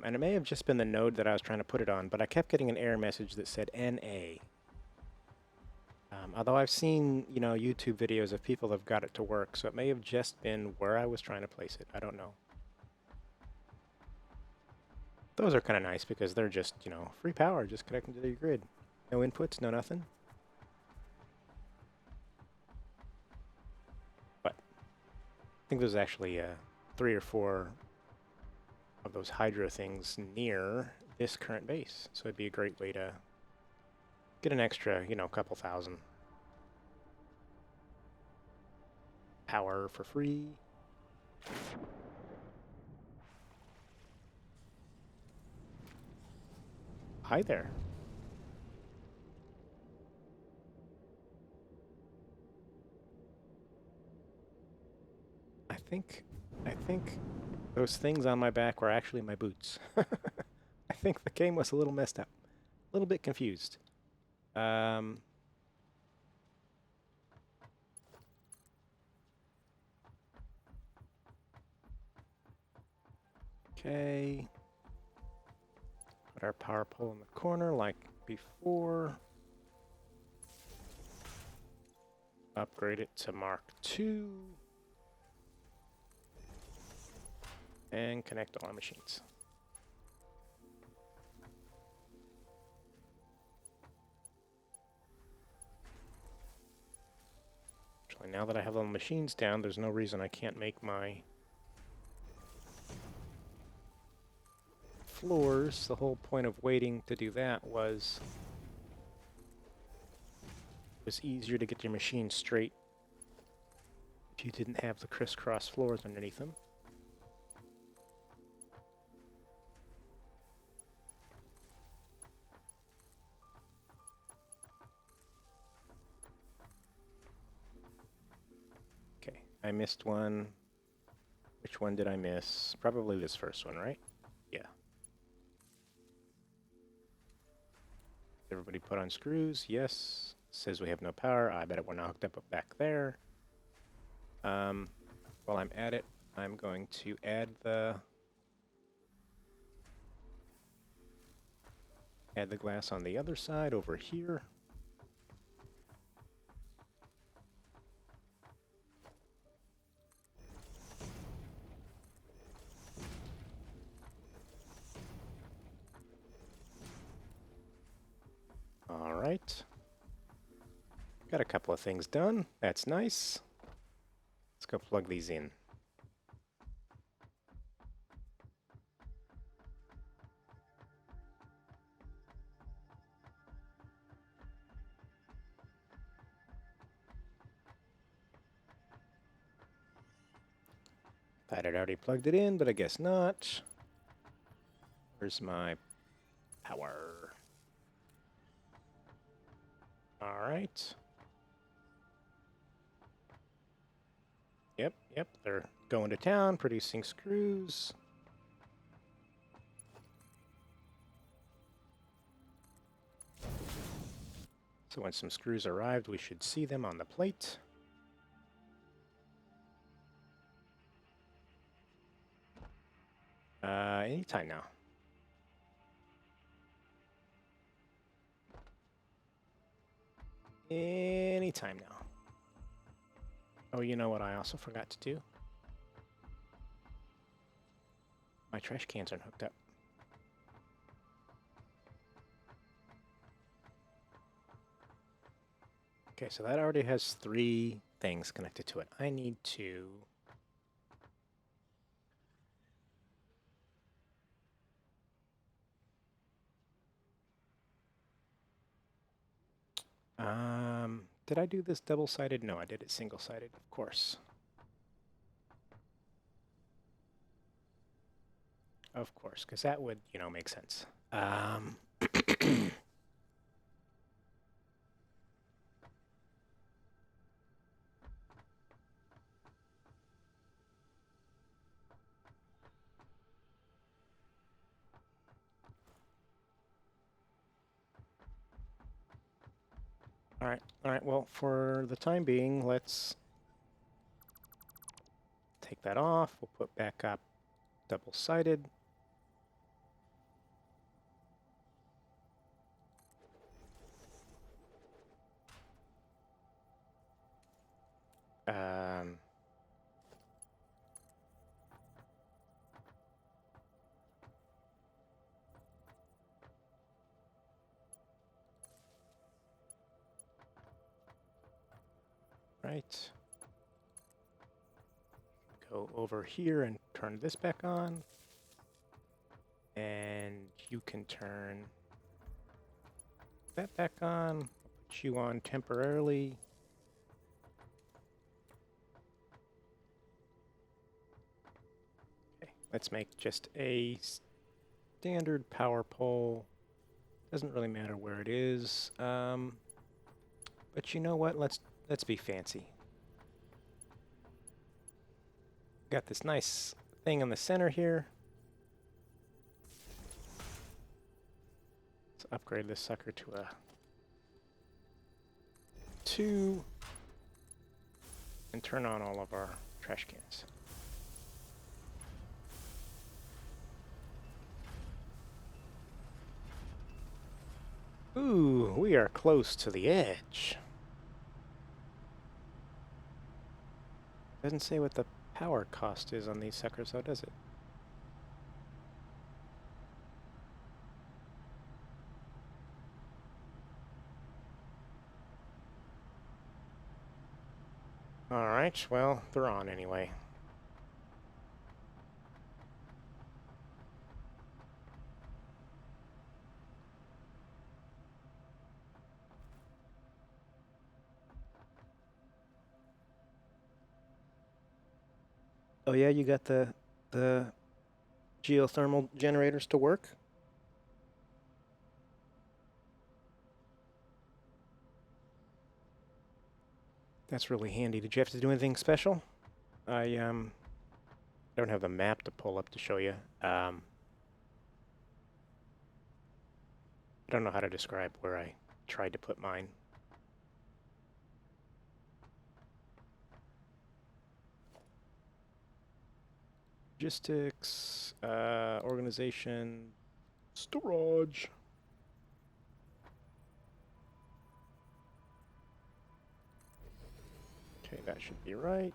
And it may have just been the node that I was trying to put it on, but I kept getting an error message that said NA. Although I've seen, YouTube videos of people that have got it to work, so it may have just been where I was trying to place it. I don't know. Those are kind of nice because they're just, free power, just connecting to the grid. No inputs, no nothing. But I think there's actually 3 or 4 of those hydro things near this current base. So it'd be a great way to get an extra, couple thousand power for free. Hi there. I think those things on my back were actually my boots. I think the game was a little messed up. A little bit confused. Okay. Put our power pole in the corner like before. Upgrade it to Mark II. And connect all our machines. Actually, now that I have all the machines down, there's no reason I can't make my floors. The whole point of waiting to do that was it was easier to get your machine straight if you didn't have the crisscross floors underneath them. Okay, I missed one. Which one did I miss? Probably this first one, right? Yeah. Everybody put on screws? Yes. Says we have no power. I bet it we're not hooked up back there. While I'm at it, I'm going to add the glass on the other side over here. All right. Got a couple of things done. That's nice. Let's go plug these in. Thought I'd already plugged it in, but I guess not. Where's my power? All right. Yep, they're going to town, producing screws. So when some screws arrived, we should see them on the plate. Anytime now. Anytime now. Oh, you know what I also forgot to do? My trash cans aren't hooked up. Okay, so that already has 3 things connected to it. I need to did I do this double-sided? No, I did it single-sided, of course. Of course, because that would, make sense. All right, well, for the time being, let's take that off. We'll put back up double-sided. Right. Go over here and turn this back on. And you can turn that back on. Put you on temporarily. Okay, let's make just a standard power pole. Doesn't really matter where it is. But you know what? Let's be fancy. Got this nice thing in the center here. Let's upgrade this sucker to a 2 and turn on all of our trash cans. Ooh, we are close to the edge. Doesn't say what the power cost is on these suckers, though, does it? Alright, well, they're on anyway. Oh yeah, you got the geothermal generators to work? That's really handy. Did you have to do anything special? I don't have the map to pull up to show you. I don't know how to describe where I tried to put mine. Logistics, organization, storage. Okay, that should be right.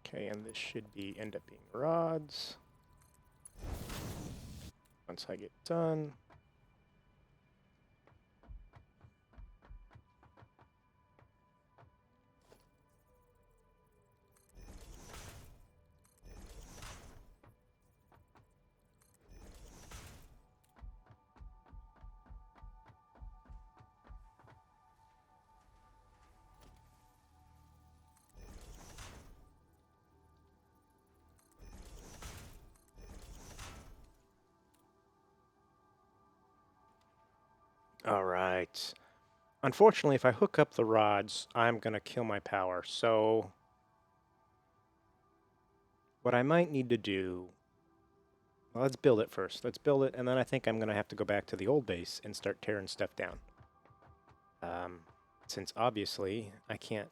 Okay, and this should end up being rods. Once I get done. All right. Unfortunately, if I hook up the rods, I'm going to kill my power. So what I might need to do, well, let's build it first. Let's build it, and then I think I'm going to have to go back to the old base and start tearing stuff down. Since obviously I can't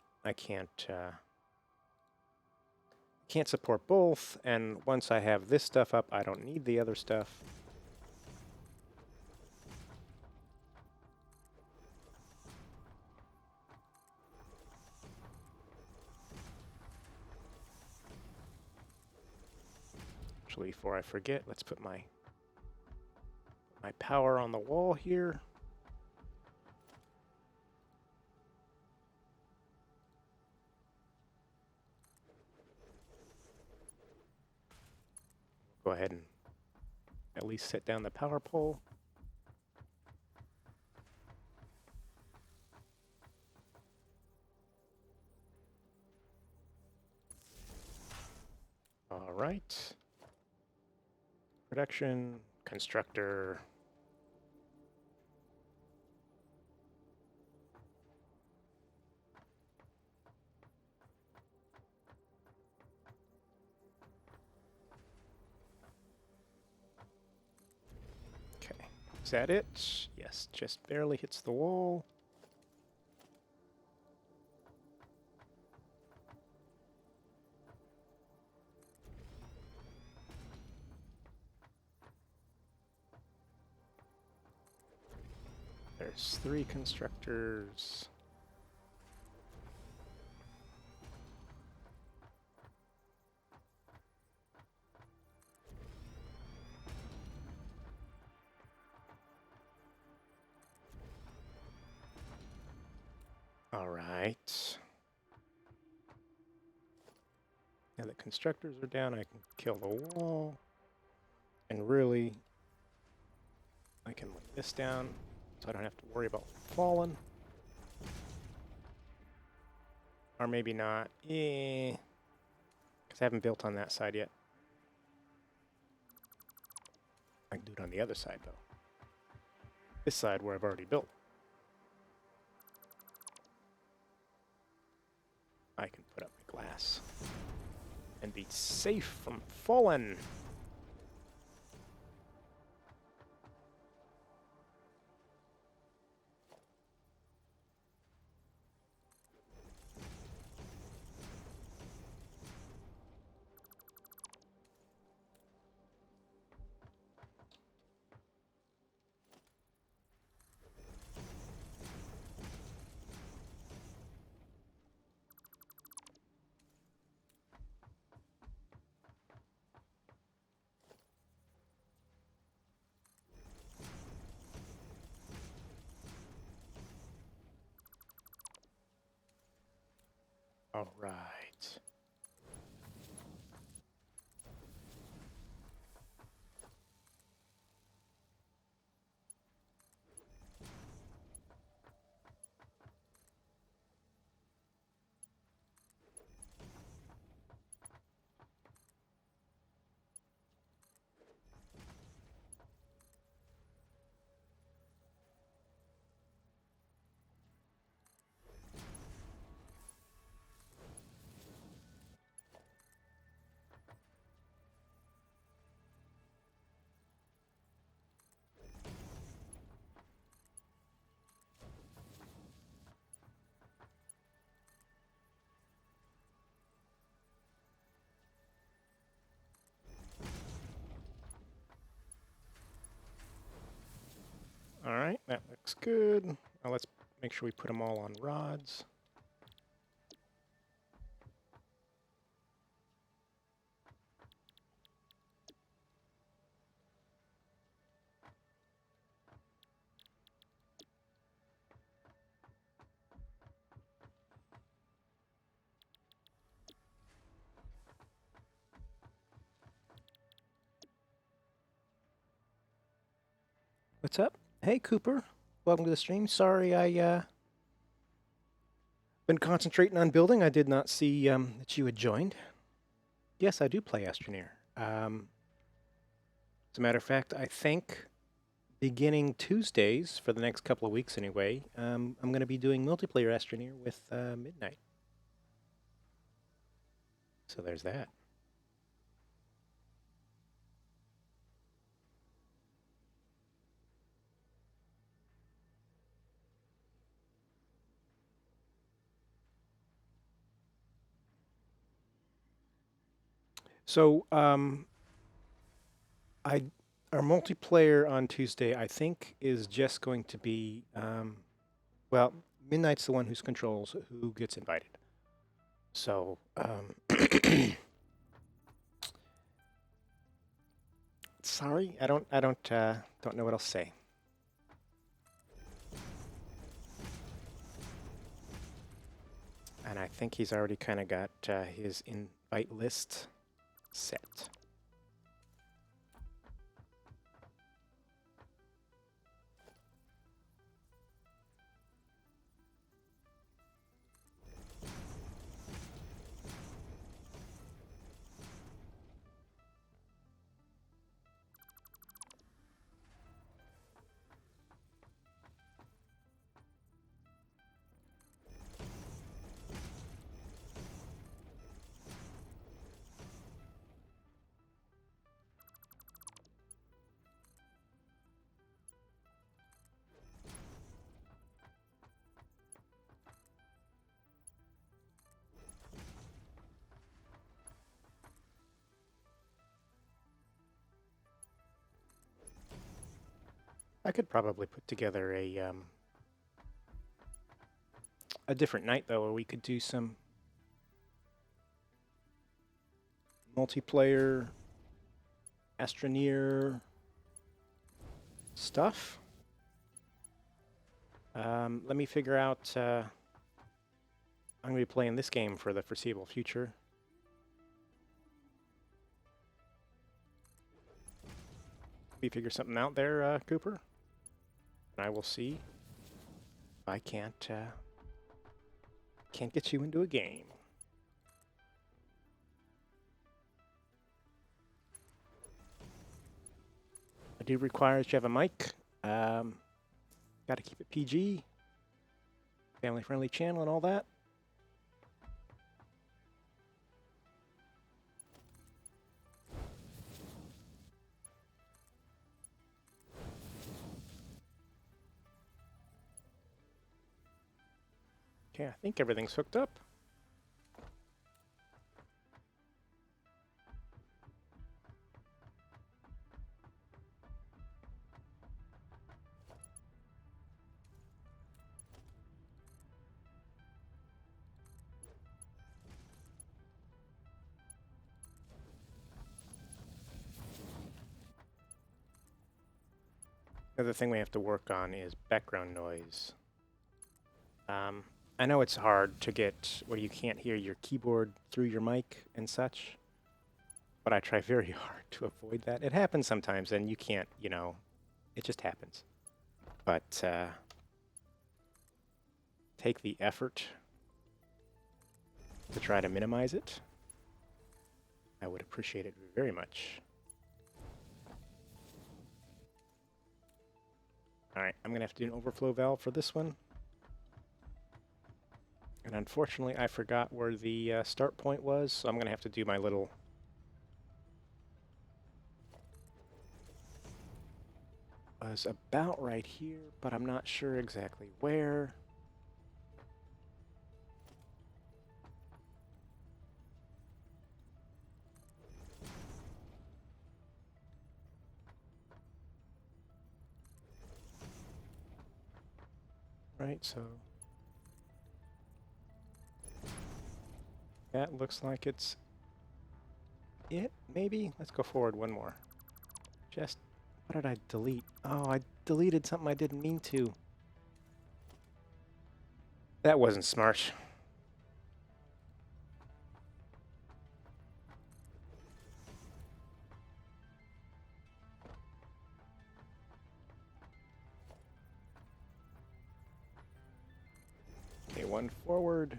support both, and once I have this stuff up, I don't need the other stuff. Actually, before I forget, let's put my power on the wall here. Go ahead and at least set down the power pole. All right. Production, constructor. Okay, is that it? Yes, just barely hits the wall. There's 3 constructors. All right. Now that constructors are down, I can kill the wall. And really, I can lay this down so I don't have to worry about falling. Or maybe not. Because I haven't built on that side yet. I can do it on the other side, though. This side where I've already built. I can put up my glass and be safe from falling. All right. All right, that looks good. Now let's make sure we put them all on rods. What's up? Hey, Cooper. Welcome to the stream. Sorry, I been concentrating on building. I did not see that you had joined. Yes, I do play Astroneer. As a matter of fact, I think beginning Tuesdays for the next couple of weeks anyway, I'm going to be doing multiplayer Astroneer with Midnight. So there's that. So our multiplayer on Tuesday, I think, is just going to be well, Midnight's the one who controls who gets invited. So sorry, I don't know what else to say. And I think he's already kind of got his invite list set. I could probably put together a different night though, where we could do some multiplayer Astroneer stuff. Let me figure out. I'm going to be playing this game for the foreseeable future. We figure something out there, Cooper, and I will see if I can't get you into a game. I do require that you have a mic. Got to keep it PG, family-friendly channel, and all that. Okay, I think everything's hooked up. The other thing we have to work on is background noise. I know it's hard to get where you can't hear your keyboard through your mic and such, but I try very hard to avoid that. It happens sometimes, and you can't, it just happens. But take the effort to try to minimize it. I would appreciate it very much. All right, I'm going to have to do an overflow valve for this one. And unfortunately, I forgot where the start point was, so I'm going to have to do my little... was about right here, but I'm not sure exactly where. Right, so... that looks like it's it, maybe? Let's go forward one more. Just, what did I delete? Oh, I deleted something I didn't mean to. That wasn't smart. Okay, one forward.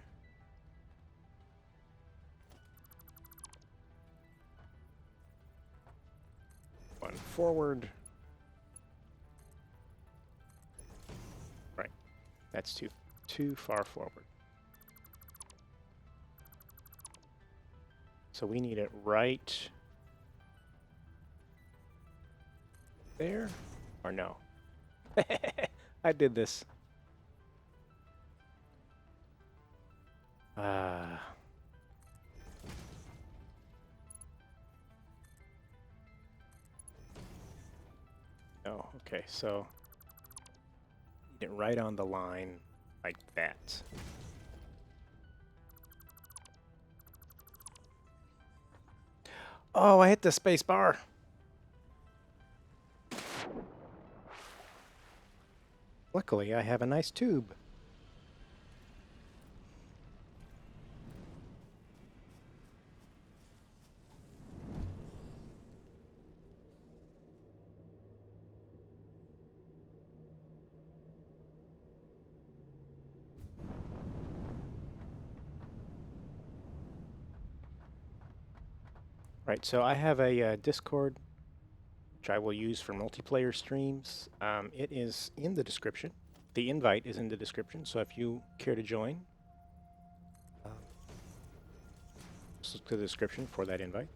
One forward. Right, that's too far forward. So we need it right there, or no? I did this. No, okay, so need it right on the line like that. Oh, I hit the space bar. Luckily, I have a nice tube. Right, so I have a Discord, which I will use for multiplayer streams. It is in the description. The invite is in the description, so if you care to join, just look to the description for that invite.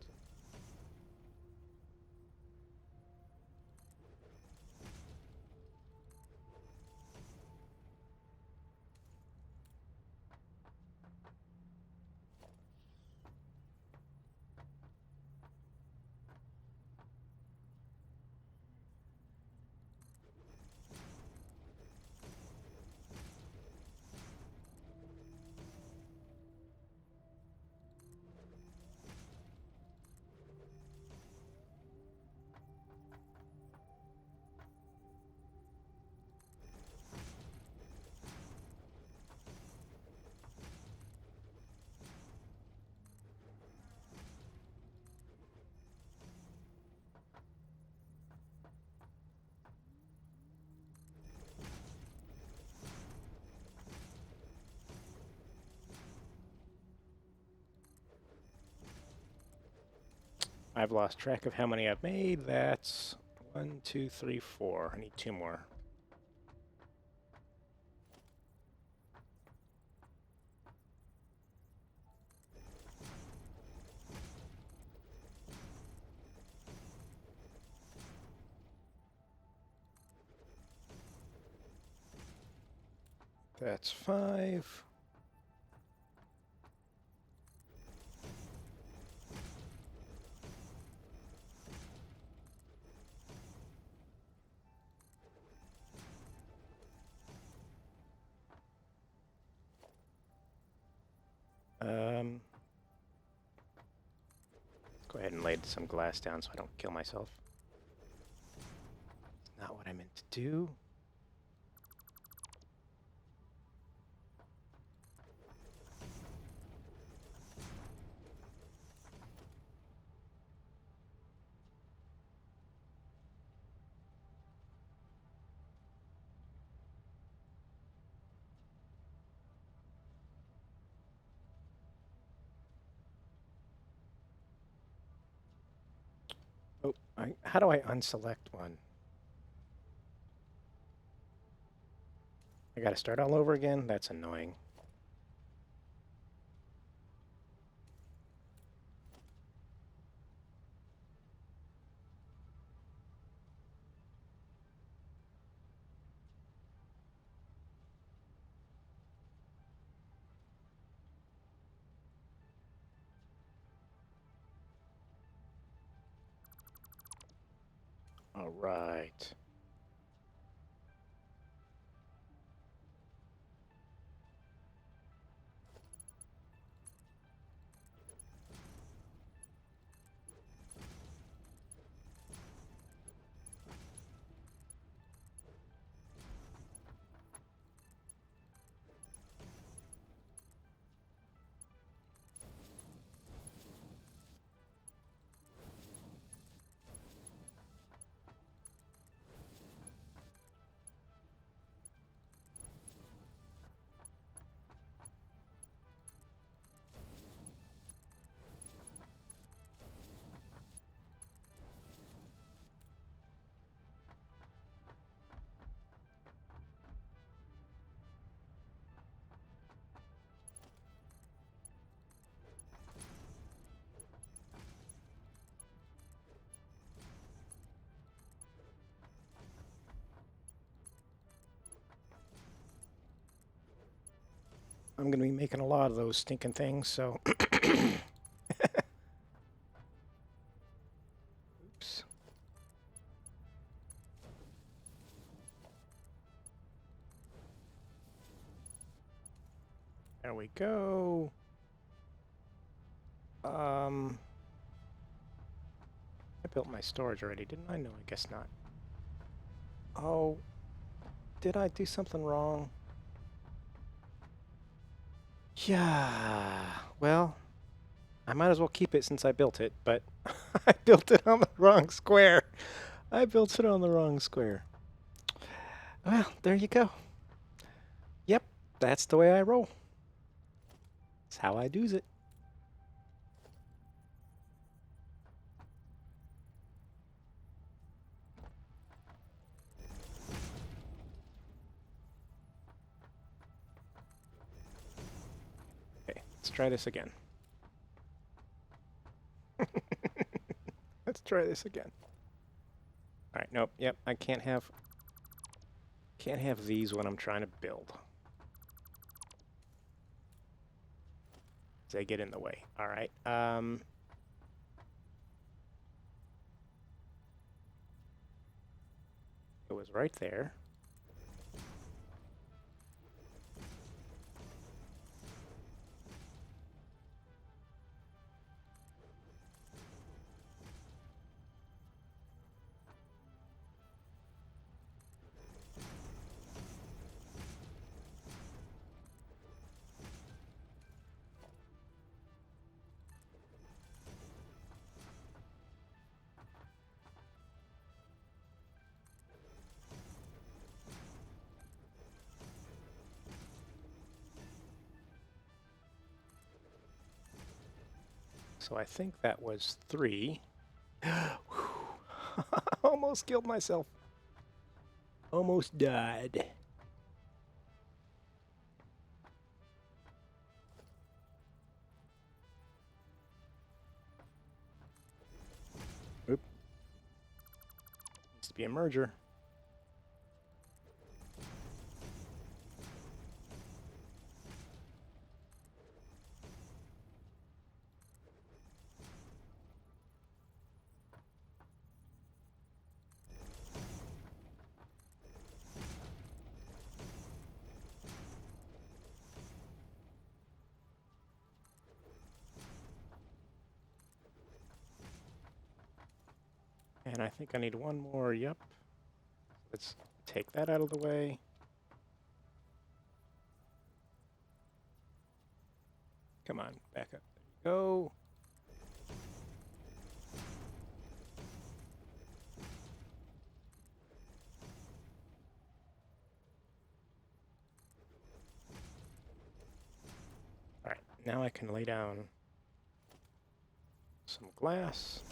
I've lost track of how many I've made. That's 1, 2, 3, 4. I need 2 more. That's 5. Go ahead and lay some glass down so I don't kill myself. It's not what I meant to do. Oh, how do I unselect one? I gotta start all over again? That's annoying. All right. I'm gonna be making a lot of those stinking things, so... Oops. There we go. I built my storage already, didn't I? No, I guess not. Oh, did I do something wrong? Yeah, well, I might as well keep it since I built it, but I built it on the wrong square. I built it on the wrong square. Well, there you go. Yep, that's the way I roll. It's how I do's it. Okay, let's try this again. Let's try this again. All right, nope, yep, I can't have these when I'm trying to build. They get in the way. All right. It was right there. So I think that was 3. Almost killed myself. Almost died. Oop. Needs to be a merger. And I think I need one more. Yep. Let's take that out of the way. Come on, back up. There you go. All right, now I can lay down some glass.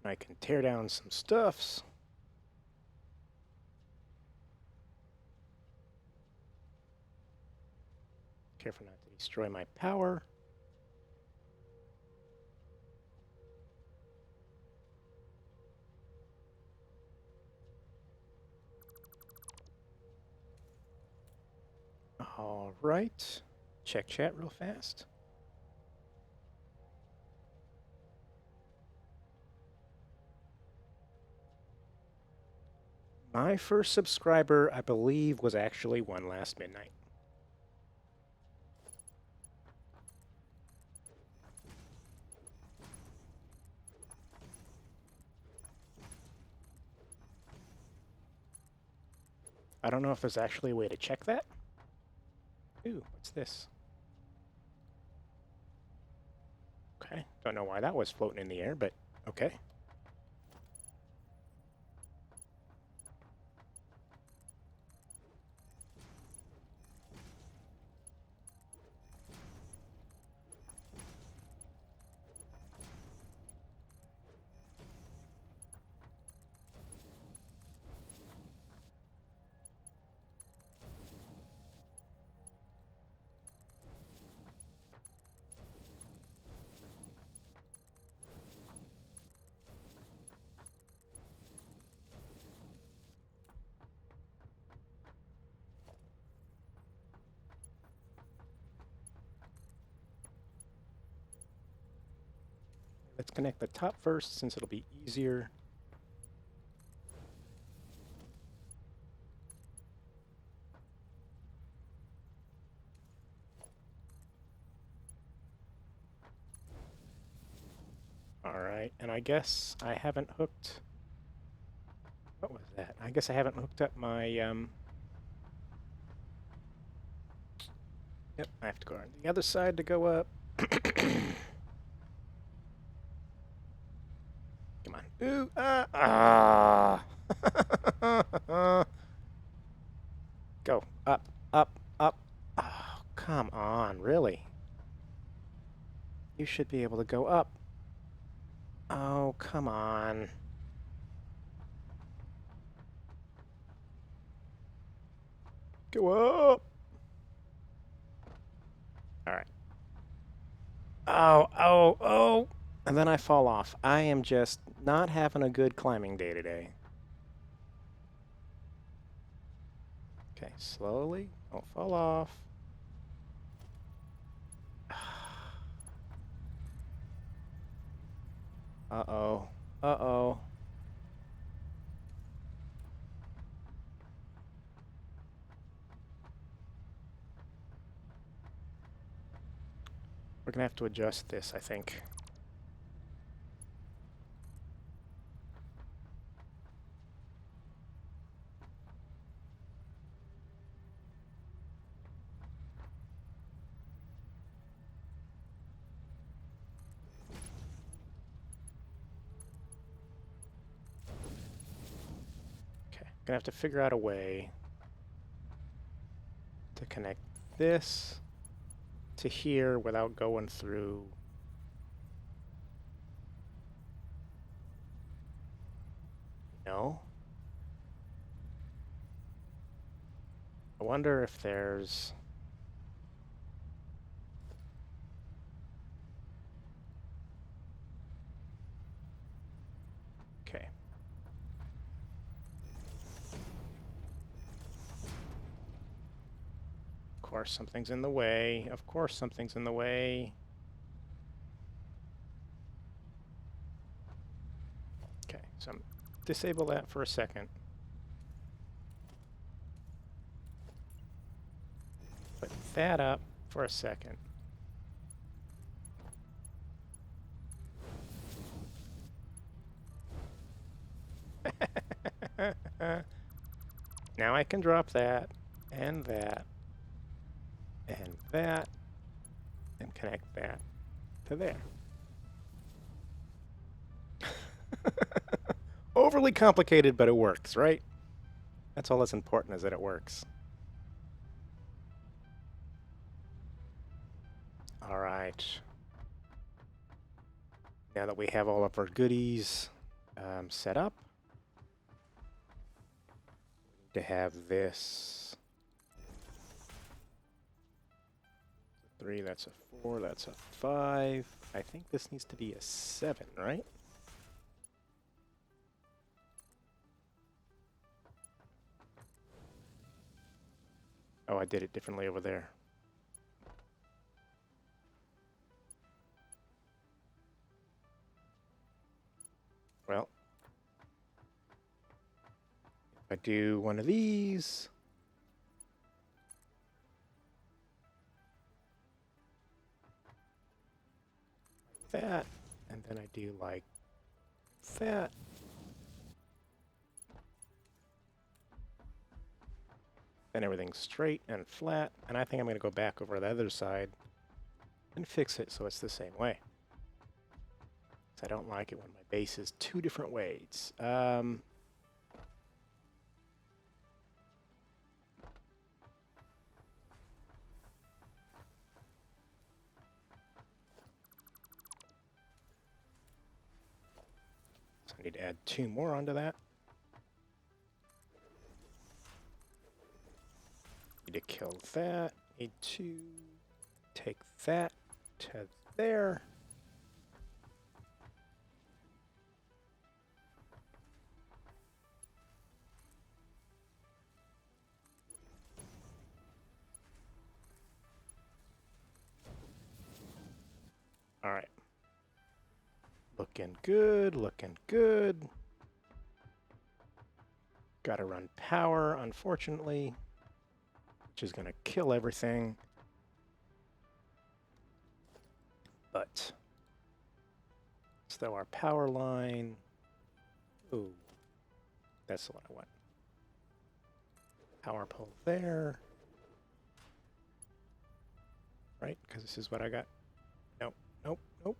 I can tear down some stuffs. Careful not to destroy my power. All right. Check chat real fast. My first subscriber, I believe, was actually one last midnight. I don't know if there's actually a way to check that. Ooh, what's this? Okay, don't know why that was floating in the air, but okay. Let's connect the top first since it'll be easier. All right, and I guess I haven't hooked... What was that? I guess I haven't hooked up my... Yep, I have to go on the other side to go up. Come on. Ooh, Go. Up, up, up. Oh, come on, really? You should be able to go up. Oh, come on. Go up. All right. Oh, oh, oh. And then I fall off. I am just not having a good climbing day today. Okay, slowly. Don't fall off. Uh-oh. Uh-oh. We're gonna have to adjust this, I think. Okay, gonna have to figure out a way to connect this to here without going through. No? I wonder if there's... Okay. Of course something's in the way. Of course something's in the way. Okay, so disable that for a second. Put that up for a second. Now I can drop that, and that, and that, and connect that to there. Overly complicated, but it works, right? That's all that's important, is that it works. All right. Now that we have all of our goodies, set up. To have this 3, that's a 4, that's a 5. I think this needs to be a 7, right? Oh, I did it differently over there. Well, if I do one of these, like that, and then I do like that. Then everything's straight and flat, and I think I'm going to go back over the other side and fix it so it's the same way. I don't like it when my base is 2 different ways. So I need to add 2 more onto that. Need to kill that. Need to take that to there. All right. Looking good, looking good. Gotta run power, unfortunately, which is gonna kill everything. But let's throw our power line. Ooh, that's the one I want. Power pole there. Right, because this is what I got. Nope, nope, nope.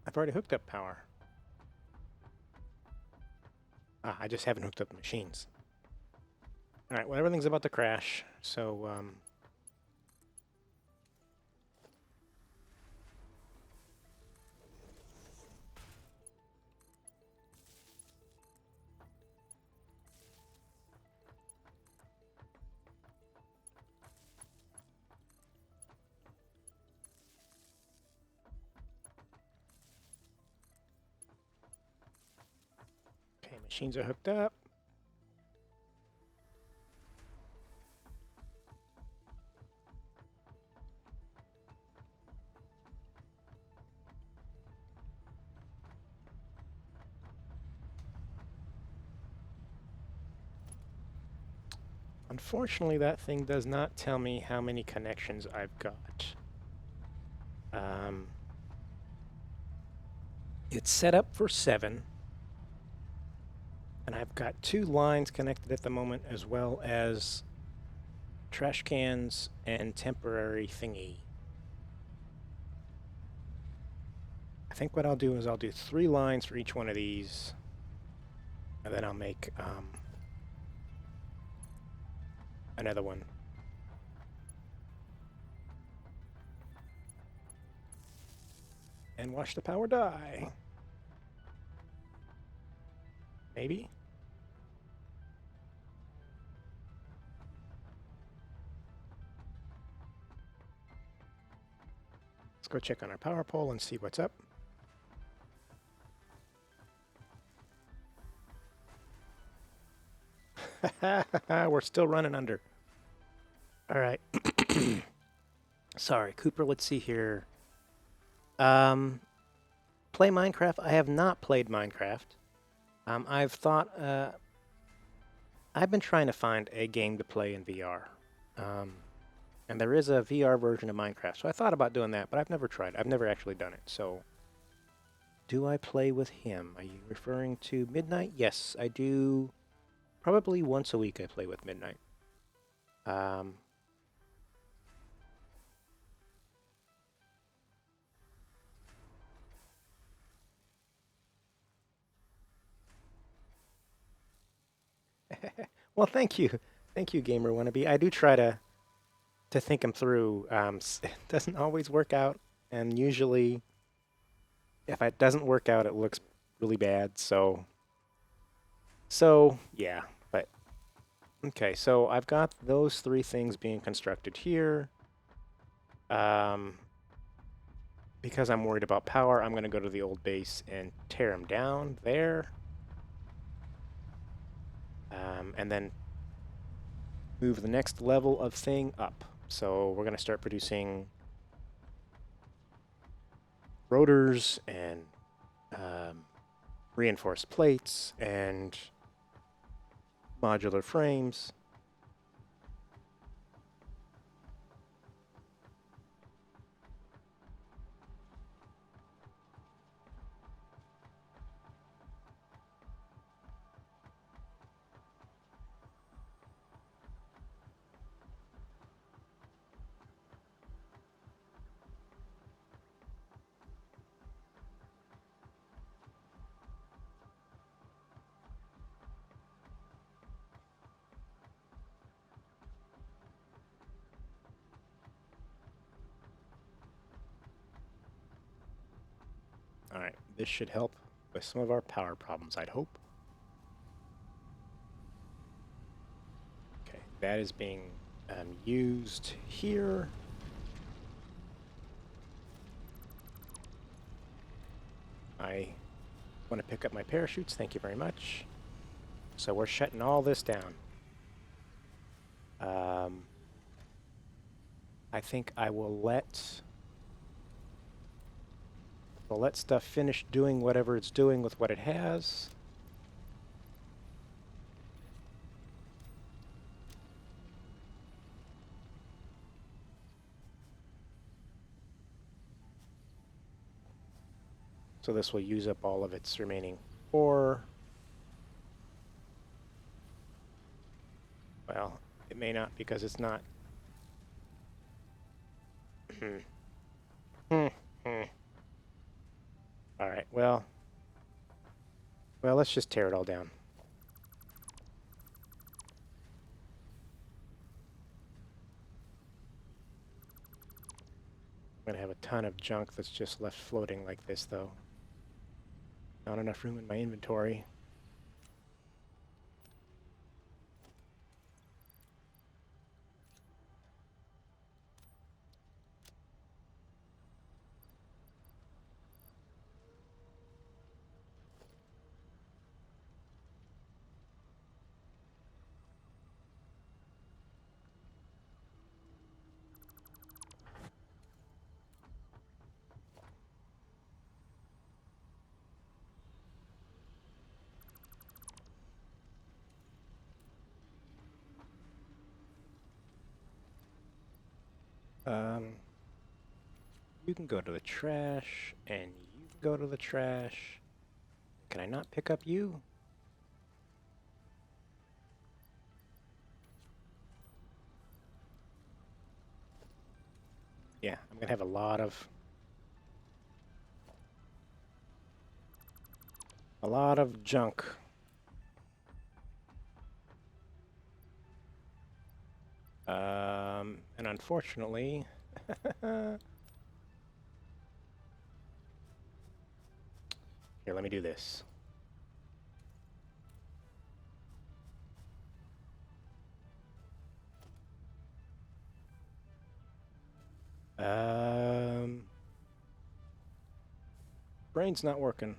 I've already hooked up power. Ah, I just haven't hooked up the machines. All right, well, everything's about to crash, so okay, machines are hooked up. Unfortunately, that thing does not tell me how many connections I've got. It's set up for 7. And I've got 2 lines connected at the moment, as well as trash cans and temporary thingy. I think what I'll do is I'll do 3 lines for each one of these. And then I'll make another one. And watch the power die. Maybe? Let's go check on our power pole and see what's up. We're still running under. All right. Sorry, Cooper, let's see here. Play Minecraft. I have not played Minecraft. I've thought, I've been trying to find a game to play in VR. And there is a VR version of Minecraft, so I thought about doing that, but I've never tried. I've never actually done it, so... Do I play with him? Are you referring to Midnight? Yes, I do. Probably once a week I play with Midnight. Well, thank you. Thank you, Gamer Wannabe. I do try to think them through. It doesn't always work out, and usually, if it doesn't work out, it looks really bad. So yeah, but okay. So I've got those three things being constructed here. Because I'm worried about power, I'm going to go to the old base and tear them down there. And then move the next level of thing up. So we're going to start producing rotors and reinforced plates and modular frames. All right, this should help with some of our power problems, I'd hope. Okay, that is being used here. I want to pick up my parachutes. Thank you very much. So we're shutting all this down. I think I will let stuff finish doing whatever it's doing with what it has. So this will use up all of its remaining ore. Well, it may not because it's not. All right, well, let's just tear it all down. I'm gonna have a ton of junk that's just left floating like this, though. Not enough room in my inventory. You can go to the trash, and you can go to the trash. Can I not pick up you? Yeah, I'm gonna have a lot of junk. And unfortunately, here, let me do this. Brain's not working.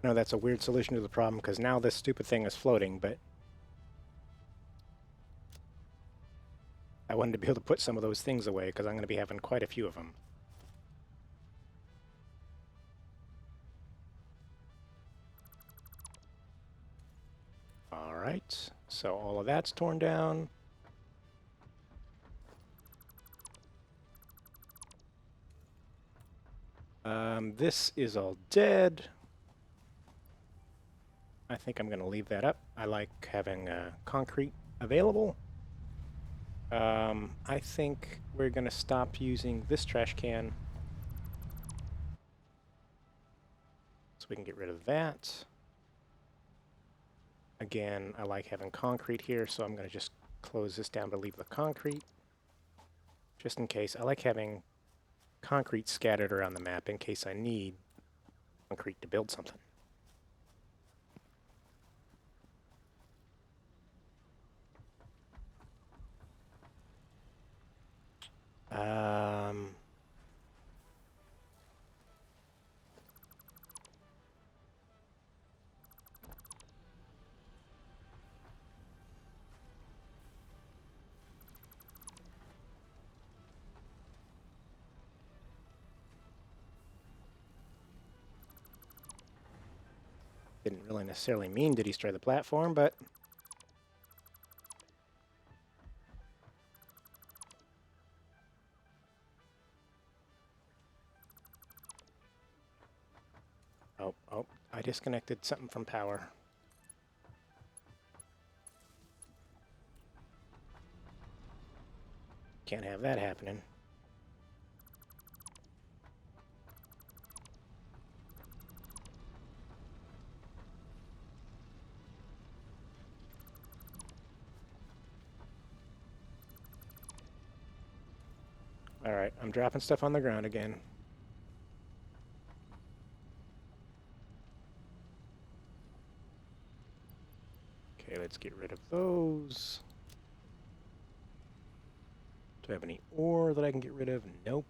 No, that's a weird solution to the problem because now this stupid thing is floating, but I wanted to be able to put some of those things away because I'm going to be having quite a few of them. right, so all of that's torn down. This is all dead. I think I'm going to leave that up. I like having concrete available. I think we're going to stop using this trash can so we can get rid of that. Again, I like having concrete here, so I'm going to just close this down but leave the concrete. Just in case. I like having concrete scattered around the map in case I need concrete to build something. Didn't really necessarily mean to destroy the platform, but oh, I disconnected something from power. Can't have that happening. Alright, I'm dropping stuff on the ground again. Okay, let's get rid of those. Do I have any ore that I can get rid of? Nope.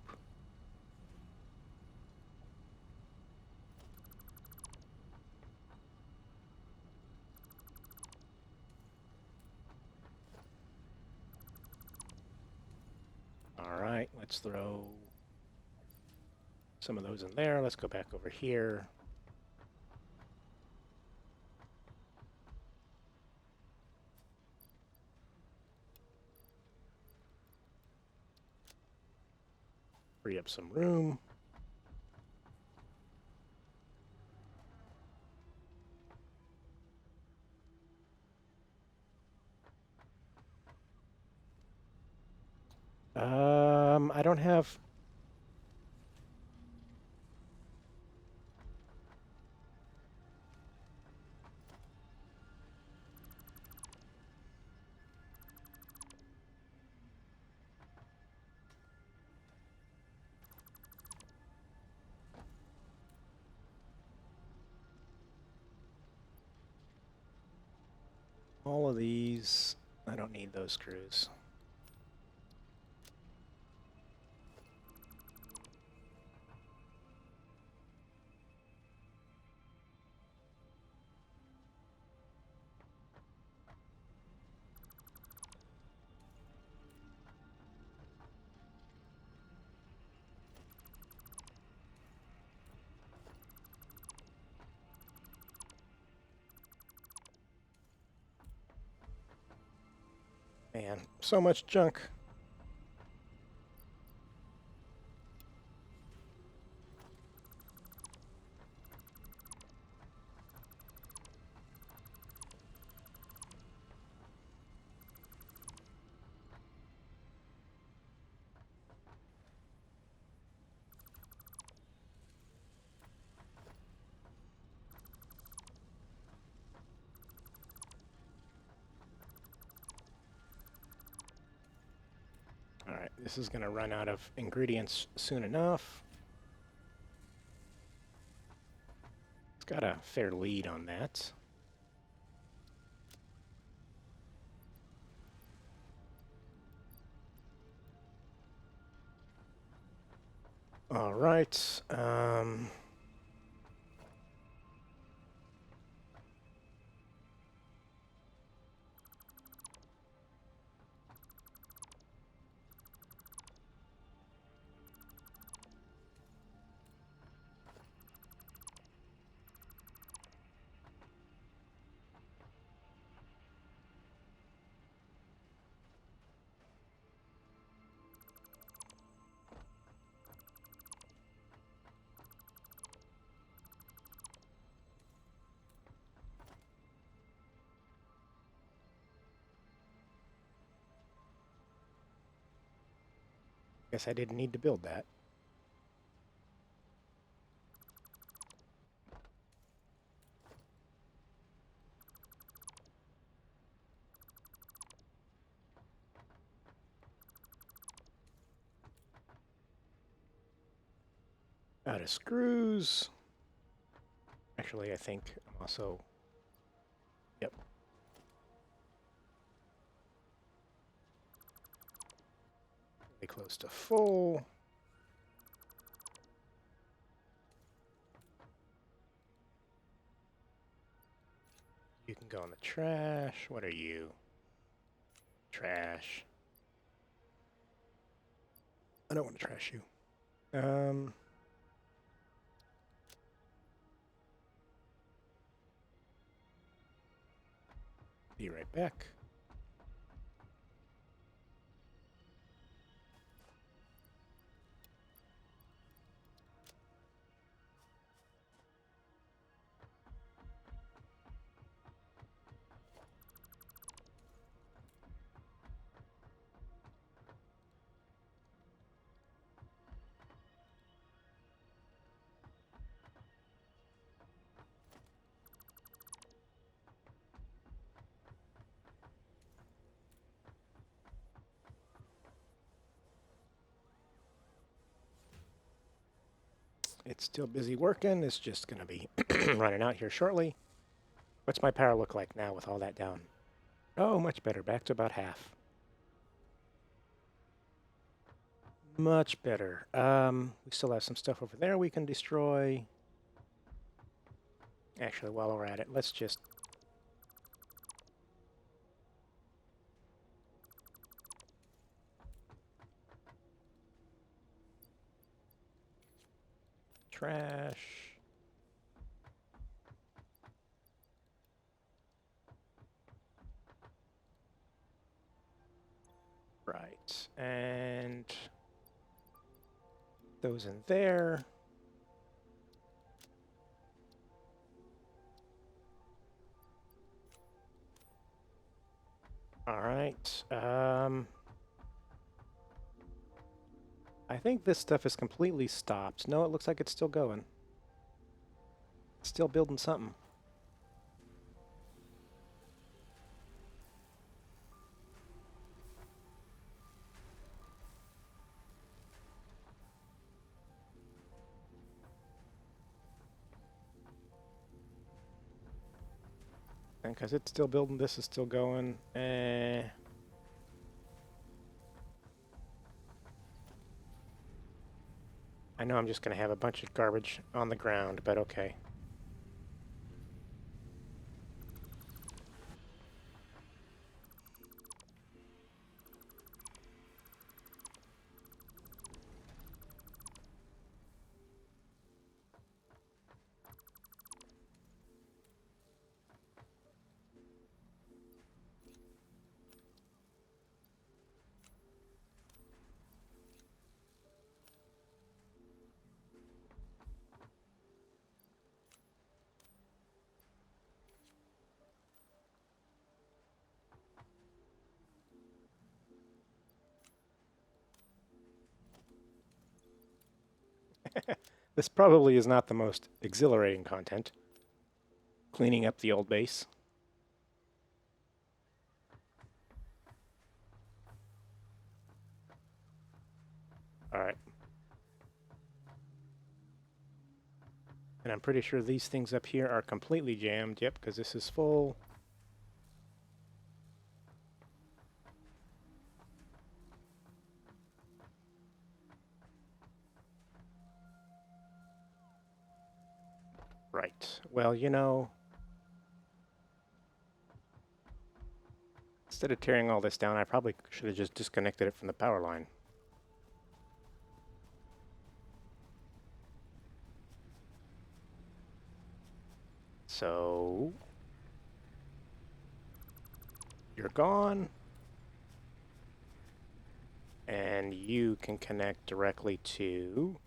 Alright, let's throw some of those in there. Let's go back over here. Free up some room. I don't have... all of these. I don't need those screws. Man, so much junk. Alright, this is going to run out of ingredients soon enough. It's got a fair lead on that. Alright, Guess I didn't need to build that. Out of screws. Actually, I think I'm also... Yep. Really close to full. You can go in the trash. What are you? Trash. I don't want to trash you. Be right back. It's still busy working. It's just going to be running out here shortly. What's my power look like now with all that down? Oh, much better. Back to about half. Much better. We still have some stuff over there we can destroy. Actually, while we're at it, let's just... Trash. Right. And... those in there. All right. I think this stuff is completely stopped. No, it looks like it's still going. It's still building something. And because it's still building, this is still going. I know I'm just going to have a bunch of garbage on the ground, but okay. This probably is not the most exhilarating content. Cleaning up the old base. All right. And I'm pretty sure these things up here are completely jammed. Yep, because this is full. Right. Well, you know, instead of tearing all this down, I probably should have just disconnected it from the power line. So, you're gone. And you can connect directly to...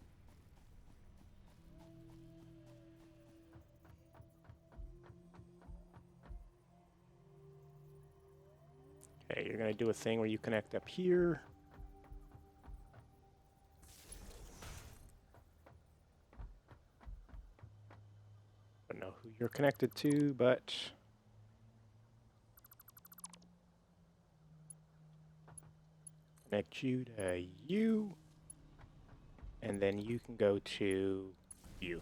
Okay, you're going to do a thing where you connect up here. you're connected to, but connect you to you, and then you can go to you.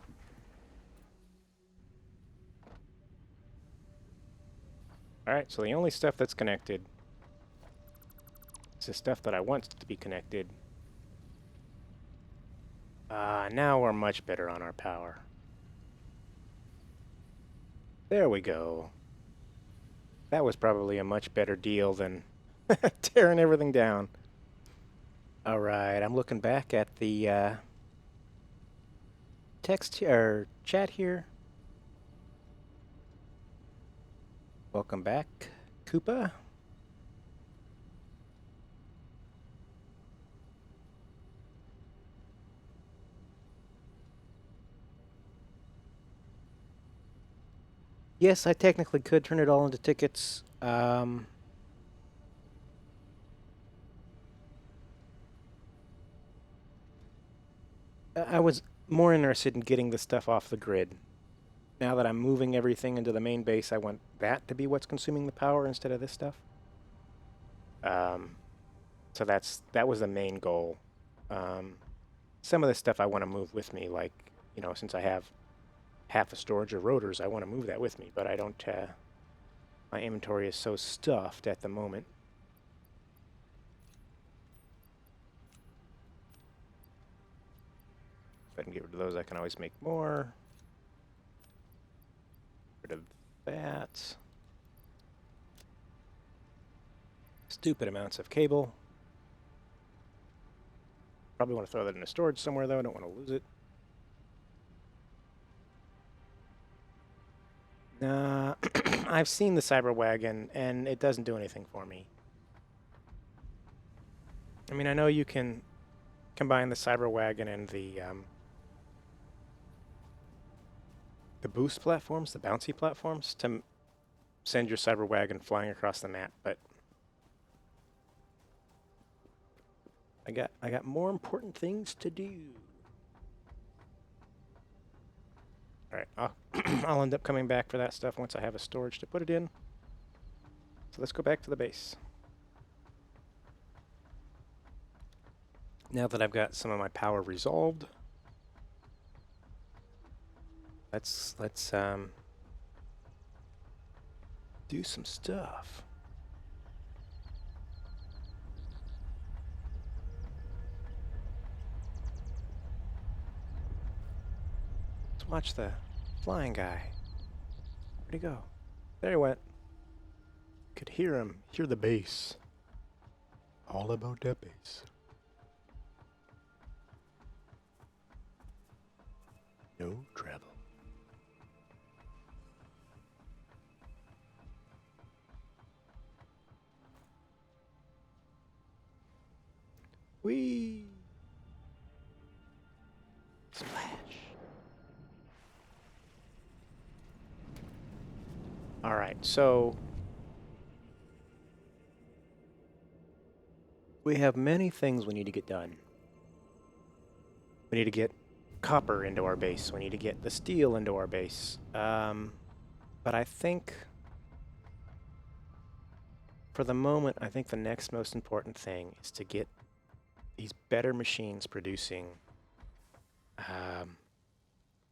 All right, so the only stuff that's connected is the stuff that I want to be connected. Now we're much better on our power. There we go. That was probably a much better deal than tearing everything down. All right, I'm looking back at the text here, or chat here. Welcome back, Koopa. Yes, I technically could turn it all into tickets. I was more interested in getting the stuff off the grid. Now that I'm moving everything into the main base, I want that to be what's consuming the power instead of this stuff. So that was the main goal. Some of the stuff I want to move with me, like, since I have half a storage of rotors, I want to move that with me, but I don't, my inventory is so stuffed at the moment. If I can get rid of those, I can always make more. Rid of that. Stupid amounts of cable. Probably want to throw that in a storage somewhere, though. I don't want to lose it. Nah, I've seen the Cyber Wagon, and it doesn't do anything for me. I mean, I know you can combine the Cyber Wagon and the boost platforms, the bouncy platforms, to send your Cyber Wagon flying across the map, but I got more important things to do. All right, I'll end up coming back for that stuff once I have a storage to put it in. So let's go back to the base. Now that I've got some of my power resolved, let's do some stuff. Let's watch the flying guy. Where'd he go? There he went. Could hear him. Hear the bass. All about that bass. No trouble. Whee! Splash. All right, so we have many things we need to get done. We need to get copper into our base. We need to get the steel into our base. But I think, for the moment, I think the next most important thing is to get these better machines producing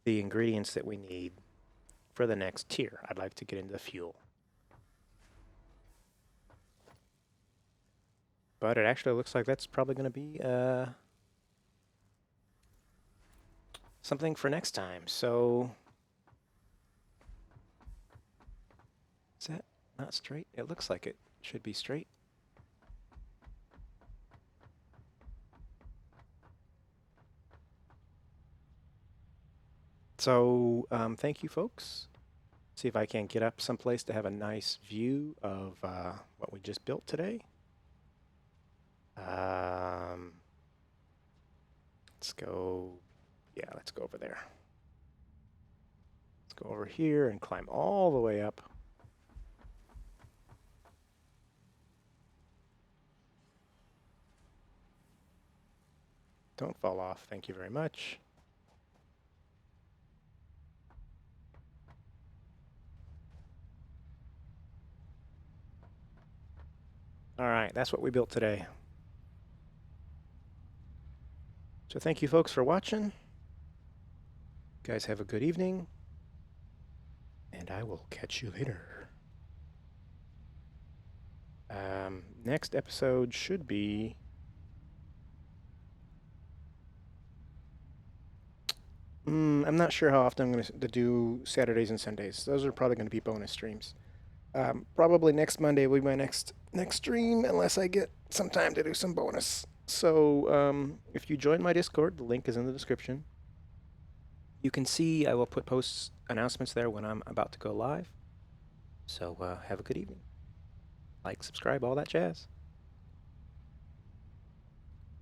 the ingredients that we need for the next tier. I'd like to get into the fuel. But it actually looks like that's probably going to be something for next time. So, is that not straight? It looks like it should be straight. So, thank you, folks. See if I can get up someplace to have a nice view of what we just built today. Let's go, yeah, let's go over there. Let's go over here and climb all the way up. Don't fall off, thank you very much. All right, that's what we built today. So thank you folks for watching. You guys have a good evening, and I will catch you later. Next episode should be... I'm not sure how often I'm going to do Saturdays and Sundays. Those are probably going to be bonus streams. Probably next Monday will be my next stream, unless I get some time to do some bonus. So if you join my Discord, the link is in the description. You can see I will put posts announcements there when I'm about to go live. So have a good evening. Like, subscribe, all that jazz.